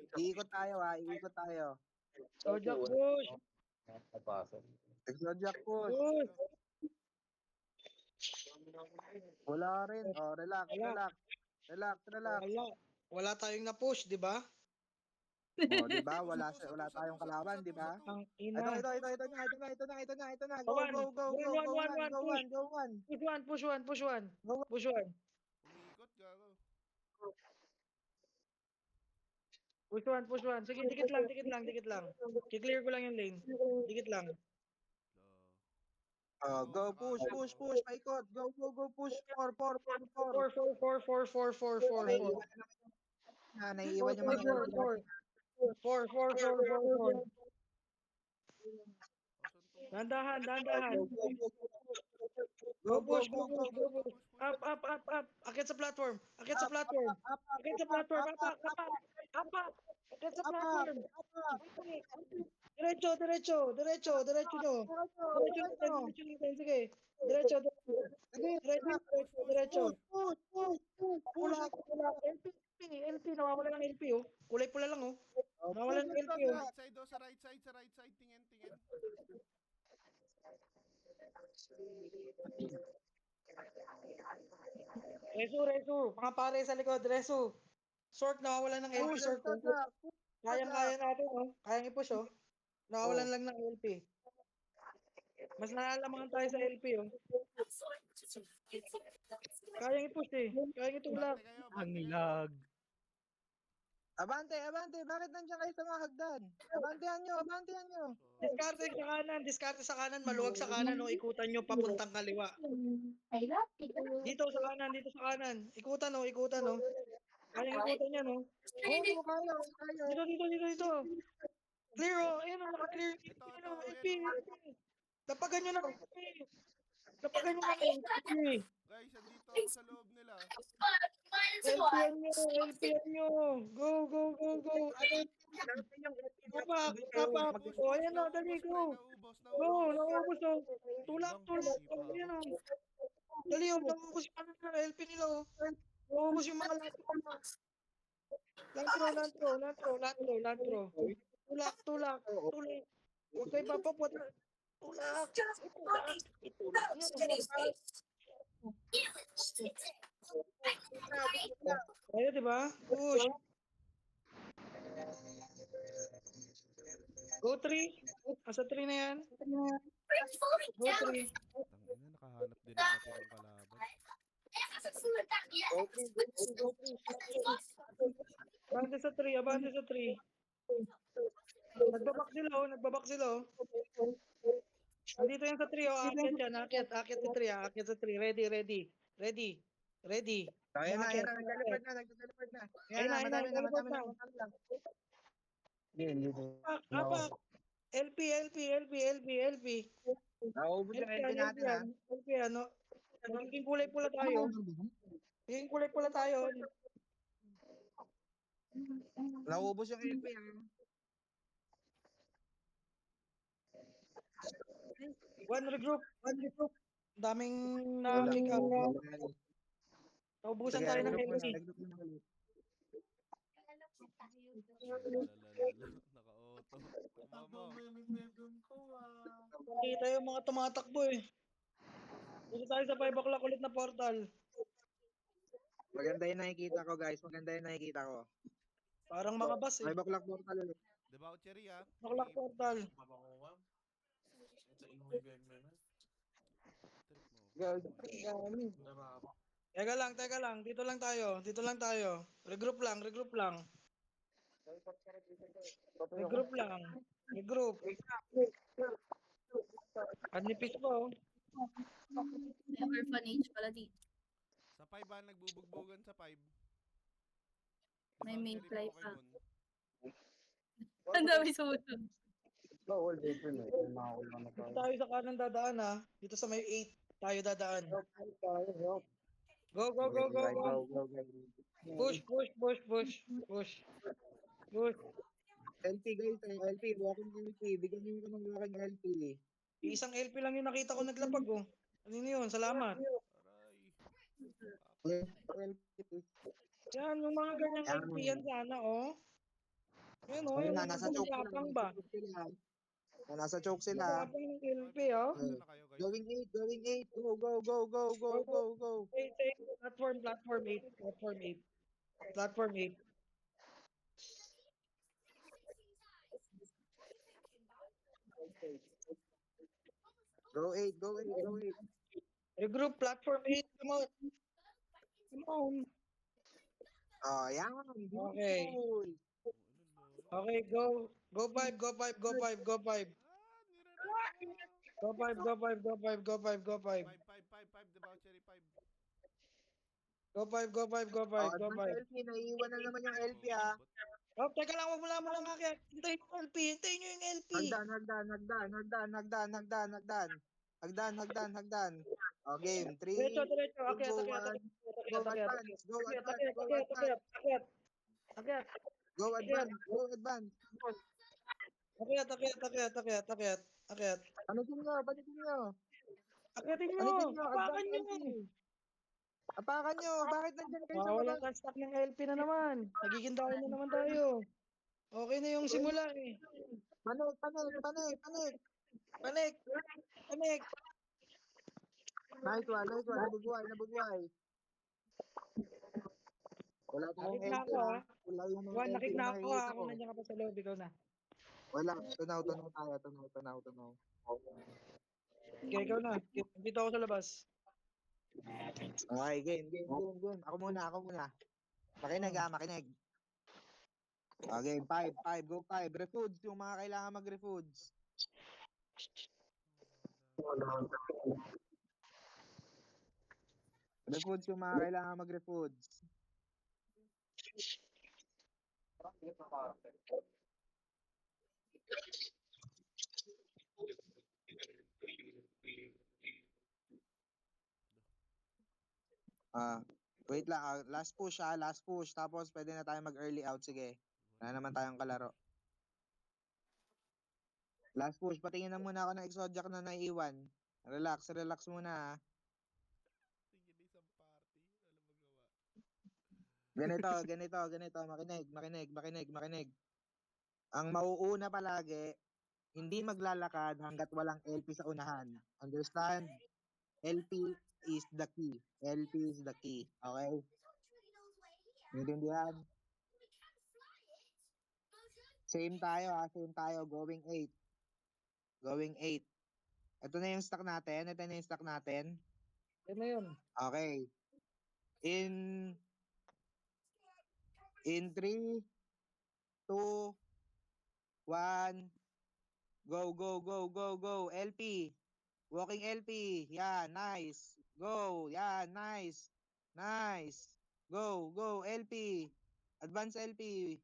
Sabay. Iikot tayo. Sojak push. Exojak push. Push. Wala rin. Relax. Wala tayong na-push, di ba? Di ba? Wala tayong kalaban, di ba? Ang ina. Ito na. Go. One. Push one. Umiikot, gago. Push one. Sige, dikit lang. I-clear ko lang yung lane. Dikit lang. Go push. Paikot. Go push. 4. 4. Naiiwan yung mga LP. 4. Dandahan. Go push. Up. Akit sa platform. Up. Akit sa platform. Diretso nyo. Sige. Diretso. Pula. LP. Nawawala ng LP, oh. Kulay pula lang, oh. Nawawala ng LP, oh. Sa right side. Tingin. Resu. Mga pare sa likod, Resu. Short, nawawalan ng LP, short. Kayang-kaya natin, oh. Kayang i-push, oh. Nawawalan lang ng LP. Mas nalalamangan tayo sa LP, oh. Kayang i-push, eh. Kayang itulak. Ang lag. Abante. Bakit nandiyan kayo sa mga hagdan? Abantehan nyo. Diskarte sa kanan. Maluwag sa kanan, oh. Ikutan nyo papuntang kaliwa. Dito sa kanan. Ikutan, oh. Kayang ikutan yan, oh. Kaya. Dito. Clear, oh. Ayan, oh. Naka-clear. LP. Lapagan nyo ng LP. Guys, andito ako sa loob nila. LPN nyo. Go. Kapak. O, ayan o, dali, go. Go, naubos o. Tulak. Ayan o. Dali o, naubos yung ano na LP nila o. Naubos yung mga lantro. Tulak. Huwag kayo papapot. Tulak. Ayo, di ba? Push. Go 3. Asa 3 na yan? Go 3. Tangina, nakahanap din ng matinong kalaban. Go 3, go 3, go 3. Abante sa 3, abante sa 3. Nagbabak sila oh, nagbabak sila oh. Andito yan sa 3 oh, aakyat yan, aakyat sa 3, aakyat sa 3. Ready, ready. Ready. Ready. Ayan na, Aakyat, nagteleport aakyat. na, nagteleport na. Ayun na, ayun na, Madami na, teleport madami na, na. madami na. Apak. LP, LP, LP, LP, LP. Nauubos yung LP LP yan, LP natin, ha? yan. LP yan, no? Magiging kulay pula tayo. Magiging kulay pula tayo. Nauubos yung LP, ha? One regroup, one regroup. Daming Wala. na-kick out. Wala. Naubusan Sige, tayo ng regroup muna, LP. regroup muna ulit. Lalalala, naka-auto. Mama. Kita yung mga tumatakbo eh. Dito tayo sa 5 o'clock ulit na portal. Maganda yung nakikita ko, guys. Maganda yung nakikita ko. Parang mga bus eh. 5 o'clock portal ulit. Debauchery, ah. 5 o'clock portal. Teka lang. Dito lang tayo. Dito lang tayo. Regroup lang, regroup lang. Regroup lang. Regroup. Anipis ko. May orphanage pala dito. Sa 5 ba, nagbubugbogan sa 5. May main Debauchery fly po kayo pa. nun. Ang dami sumunod. Dito tayo sa kanan dadaan ha. Dito sa may 8 tayo dadaan. Go, go, go, go, Guys, go. go, go. Push, push, push, push. Push. Push. LP, guys. LP. Walking LP. Bigyan niyo ko ng walking LP. Isang LP lang yung nakita ko naglapag oh. Ano yun? Salamat. Aray. LP. Yan, yung mga ganyang Yan. LP yan sana oh. Yan oh, Ayun yung na, mga nasa choke sila. yapang ba? Nasa choke sila. Yapang ng LP oh. Ano na kayo, guys? Going 8, going 8. Go, go, go, go, go, go, go. Platform 8. Platform 8. Platform 8. Go 8, go 8, go 8. Regroup, platform 8. Come on. Come on. Oh, yan. Okay. Okay, go. Go 5, go 5, go 5, go 5. Ah, nirarap Go 5, go 5, go 5, go 5, go 5. 5, Debauchery 5. Go 5, go 5, go 5, go 5. LP, naiiwan na naman yung LP, ha. Oh, teka lang, wag mo lang akyat. Hintayin yung LP, hintayin nyo yung LP. Hagdan. O, game. 3, Diretso, akyat, go, akyat, 1. Go advance, go advance, go akyat, advance. akyat. Go advance, go advance. Akyat. Panitin nyo. Akyatin nyo, Panitin nyo, apakan advance nyo. LP. Apakan nyo, bakit nandyan kayo sa Wala baba? kang stock ng LP na naman. Nagiging dahil na naman tayo. Okay na yung simula eh. Panik. Panik. Nice one, nabubuhay. Wala tayong Nakik na LP, ako ha. ha. Wala yung mga Juan, LP nakik na na ako ha. nakikita ko. Kung nandiyan ka pa sa loob, ikaw na. Wala, tunaw tayo. Okay, ikaw na. Dito ako sa labas. Okay, game. Ako muna. Makinig. Okay, 5, go 5. Refoods, yung mga kailangan mag-refoods. Refoods, yung mga kailangan mag-refoods. Wait lang, last push. Tapos pwede na tayo mag-early out, sige. Wala naman tayong kalaro. Last push, patingin na muna ako ng Exodiac na naiiwan. Relax muna, ha. Sige na isang party. Alam magawa. Ganito. Makinig. Ang mauuna palagi, hindi maglalakad hanggat walang LP sa unahan. Understand? LP is the key. Okay? Intindihan? Same tayo. Going 8. Ito na yung stock natin. Ito na yung stock natin. Yan na yun. Okay. In 3, 2, 1, go, go, go, go, go. LP. Walking LP. Yan, nice. Go. Yan, nice. Nice. Go, go, LP. Advance LP.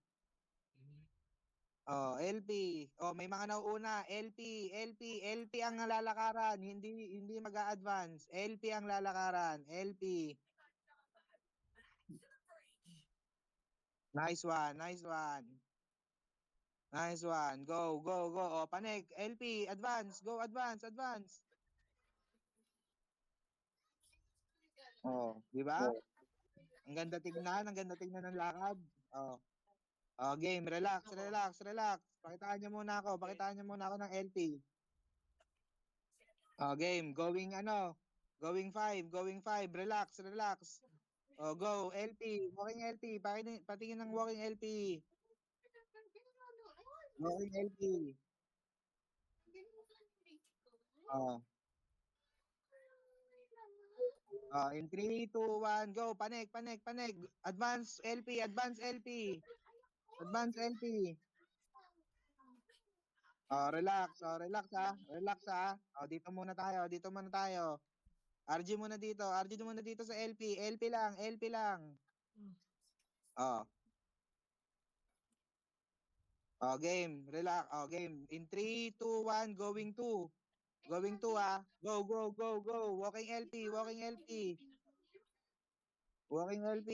Oh, LP. Oh, may mga nauuna. LP, LP, LP ang lalakaran. Hindi mag-a-advance. LP ang lalakaran. LP. Nice one, nice one. Nice one. Go, go, go. Oh, panik. LP, advance. Go, advance, advance. Oh, di ba? Ang ganda tignan ng lakad. Oh. Oh, game. Relax, relax, relax. Pakitaan niyo muna ako ng LP. Oh, game. Going 5. Relax, relax. Oh, go. LP. Walking LP. Patingin ng walking LP. Walking LP. Oh. Oh, in 3, 2, 1, go. Panik, panik, panik. Advance LP, advance LP. Advance LP. Oh, relax. Oh, relax ha. Relax ha. Oh, dito muna tayo. Dito muna tayo. RG muna dito. RG muna dito sa LP. LP lang. LP lang. Oh. Oh, game. Relax. Oh, game. In 3, 2, 1, going 2. Going 2 ha. Go, go, go, go. Walking LP. Walking LP. Walking LP.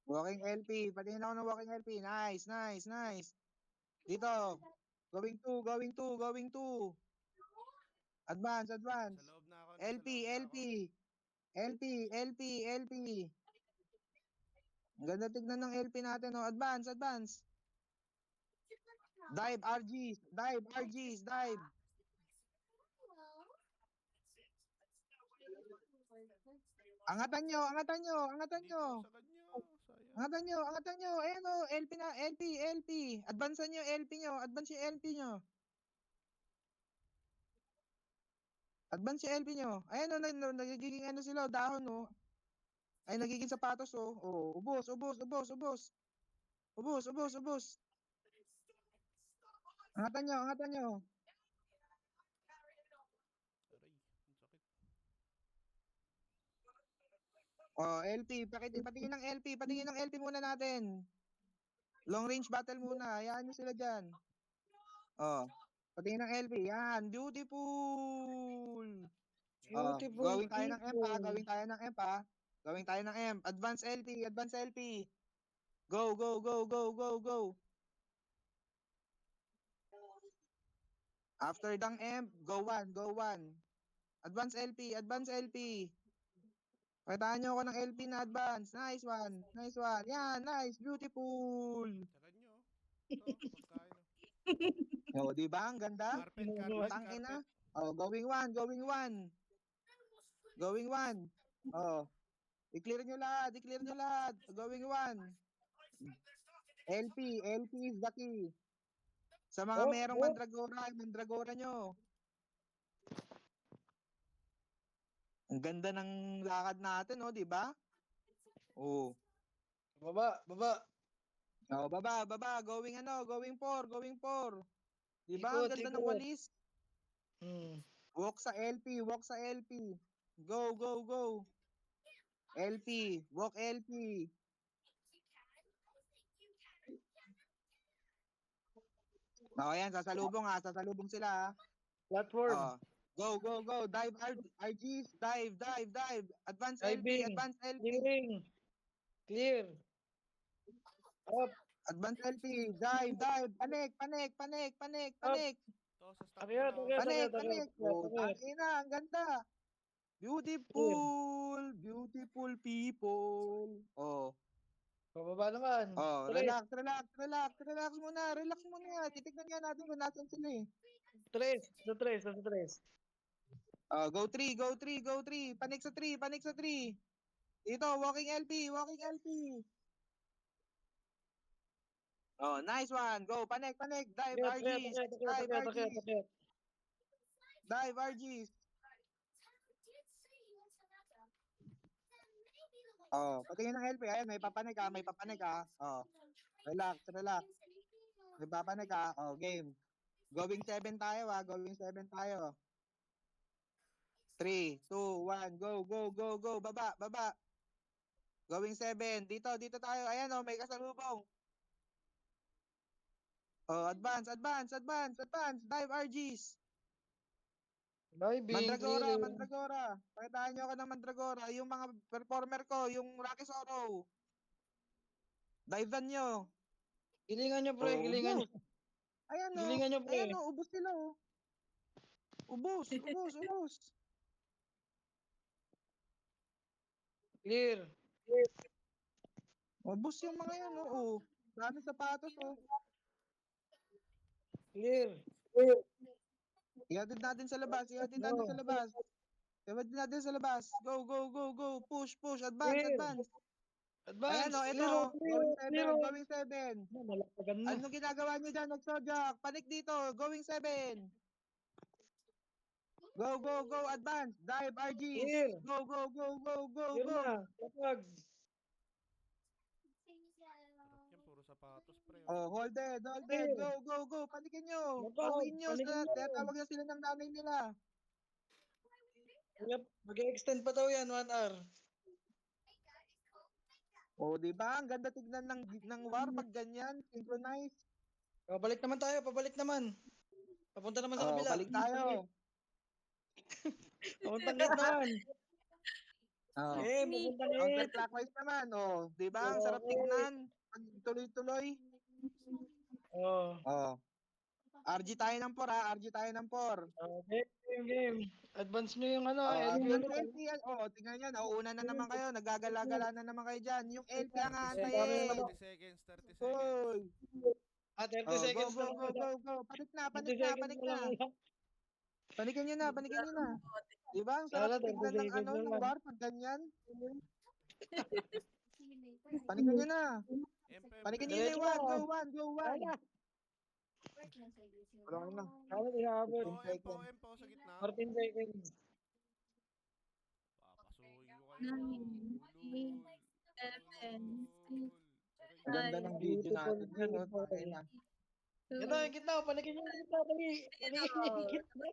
Walking LP. Patingin ako ng walking LP. Nice, nice, nice. Dito. Going 2, going 2, going 2. Advance, advance. Sa loob na ako. LP, LP. LP, LP, LP. Ang ganda tignan ng LP natin, oh. Advance, advance. Dive, RGs. Dive, RGs. Dive. Angatan nyo, angatan nyo, angatan Dito nyo. sa kanya. Sayang. Angatan nyo, angatan nyo. Ayan o, LP na, LP, LP. Advance nyo, LP nyo. Advance yung LP nyo. Advance yung LP nyo. Ayan o, nagiging ano sila, dahon o. Ay, nagiging sapatos o. Oh, ubos, ubos, ubos, ubos. Ubos, ubos, ubos. Angatan nyo, angatan nyo. Aray, ang sakit. Oh, LP, patingin ng LP, patingin ng LP muna natin. Long range battle muna, hayaan nyo sila dyan. Oh, patingin ng LP, yan, beautiful. Oh, Beautiful gawin tayo ng M pa, people. gawin tayo ng M pa. Gawin tayo ng M. Advance LP, advance LP. Go, go, go, go, go, go. After dang M, go 1, go 1. Advance LP, advance LP. Pakitaan nyo ako ng LP na advance. Nice one, nice one. Yan, nice, beautiful. Sa kanya. Ito, pagkain. Oh, di ba? Ang ganda. Carpet, carpet, Tangina. carpet. Oh, going 1, going 1. Going 1. Oh. I-clear nyo lahat, i-clear nyo lahat. Going 1. LP, LP is the key. Sa mga merong mandragora, mandragora nyo. Ang ganda ng lakad natin, oh, di ba? Oh. Baba, baba. Oh, baba, baba. Going 4, going 4. Di ba? Ang Ikot, ganda ng ikot. walis. Walk sa LP, walk sa LP. Go, go, go. LP, walk LP. Oh, ayan, sasalubong sila ha. Platform. Oh. Go, go, go. Dive, RGs. Dive, dive, dive. Advance LP, Diving. advance LP. Clearing. Clear. Up. Advance LP. Dive, dive. Panik, panik, panik, panik, panik. Ito, sa stock Akyat, na ako. akyat, Panik, akyat, panik. akyat, Oh, akyat. tangina, ang ganda. Beautiful, beautiful people. Oh. Pababa naman. Oh, Tres. relax, relax, relax, relax muna, relax muna. Titignan nga natin kung nasan sila eh. Tres. Sa tres. Sa tres. Oh, go 3, go 3, go 3. Panik sa 3, panik sa 3. Dito, walking LP, walking LP. Oh, nice one. Go, panik. Dive, Akyat, RGs. akyat, akyat, Dive, akyat, akyat, RGs. akyat. Dive, RGs. Oh, patingin ng LP. Ayan, may papanik ka. Oh, relax. May papanik ka. Oh, game. Going 7 tayo, Going 7 tayo. 3, 2, 1, go. Baba. Going 7. Dito tayo. Ayan, oh, may kasalubong. Oh, advance. Dive, RGs. Diving, Mandragora. clearing. Pakitaan nyo ako ng Mandragora. Yung mga performer ko, yung Rocky Sorrow. Divean nyo. Gilingan nyo, pre, Oh, gilingan nyo. ubos. Ayan, oh. Gilingan nyo, pre. Ayan, oh. Ubos sila, oh. Ubos. Clear. Ubos yung mga yan, oh. Oh. Dami sapatos, oh. Clear. Ihatid natin sa labas. Go. Push. Advance. Advance. Ayan, oh. Ito, Clear, oh. clear. Going 7. Malapagan na. Anong ginagawa nyo dyan? Nagsojak. Panik dito. Going 7. Go. Advance. Dive, RGs. Clear. Go. Clear na. Lapag. Sarap yan, puro sapatos, pre. Oh, hold it. Go. Panikin nyo. Lapag. Pauwiin nyo. Panikin nyo. Tawag na sila ng nanay nila. Mag-extend pa daw yan, 1 hour. Oh, di ba? Ang ganda tignan ng war pag ganyan. Synchronize. Pabalik naman. Papunta naman sa Oh, kabila. balik tayo. Papuntang gate naman. Oh. Papuntang gate. Counterclockwise naman. Oh, di ba? Ang sarap tignan. Pag tuloy-tuloy. Oh. Oh. RG tayo ng 4, RG tayo ng 4. Game. Advance nyo yung ano, Yung LP. LP yan. Oh, tingnan nyo. Nauuna na naman kayo. Nagagala-gala na naman kayo dyan. Yung LP ang 30 aantayin. seconds, 30 seconds. Hoy. 30 Oh, seconds na. go. Panik na. 30 seconds na lang. Panikin nyo na. Di ba? Ang Lala, sarap tignan 30 ng seconds ng lang. war pag ganyan. Panikin nyo na. Panikin nyo Diretso na. na. Go 1. Wala na. Kala ihabol. Empo sa gitna. 14 seconds. Papasuhin ko kayo. Ulul. Ganda ng video natin yan. Oh. Tangina. Gitna. Panikin nyo yung gitna. Panikin nyo yung gitna.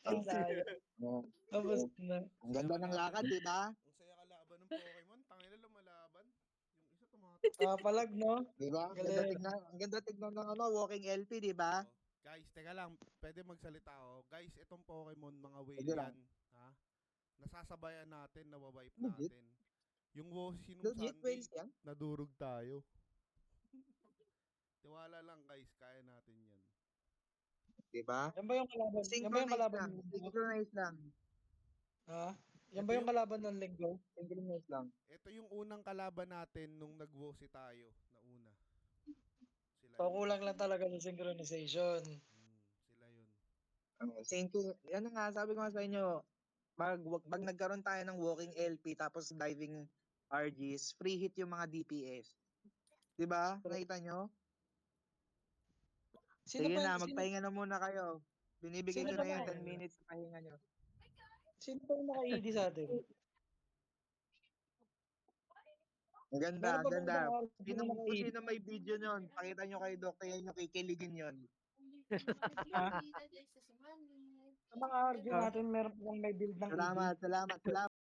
Ang daya. Oh. Tapos na. Ang ganda ng lakad, di ba? Ang saya kalaban ng Pokemon. Tangina lumalaban. Yung isa tumatakbo. Palag, no? Di ba? Galing. Ang ganda tignan ng walking LP, di ba? Oh, guys, teka lang. Pwede magsalita ako. Guys, itong Pokemon, mga whale Sige lang. yan. Ha? Nasasabayan natin, nawawipe Legit? natin. Yung Woshi nung Legit Sunday, whales yan? nadurog tayo. Tiwala lang guys, kaya natin yan. Di ba? Yan ba yung kalaban? Yan ba yung kalaban? Synchronize lang. Ha? Yan ba yung kalaban ng linggo? Synchronize lang. Ito yung unang kalaban natin nung nag-Woshi tayo na una. Sila So, yun. kulang lang talaga sa synchronization. Sila yun. Ano nga, sabi ko nga sa inyo, pag nagkaroon tayo ng walking LP tapos diving RGs, free hit yung mga DPS. Di ba? Nakita nyo? Sige na, magpahinga na muna kayo. Binibigay Sino ko na ba yun, ba? 10 minutes pahinga nyo. Sino pa yung naka-ED sa atin? Ang ganda, Meron ang pa ba ganda. ibang Kung naka-ED? sino may video nyon, pakita nyo kay Doc, kaya nyo kikiligin yun. Sa mga RG natin, meron pa bang may build ng ED? Salamat.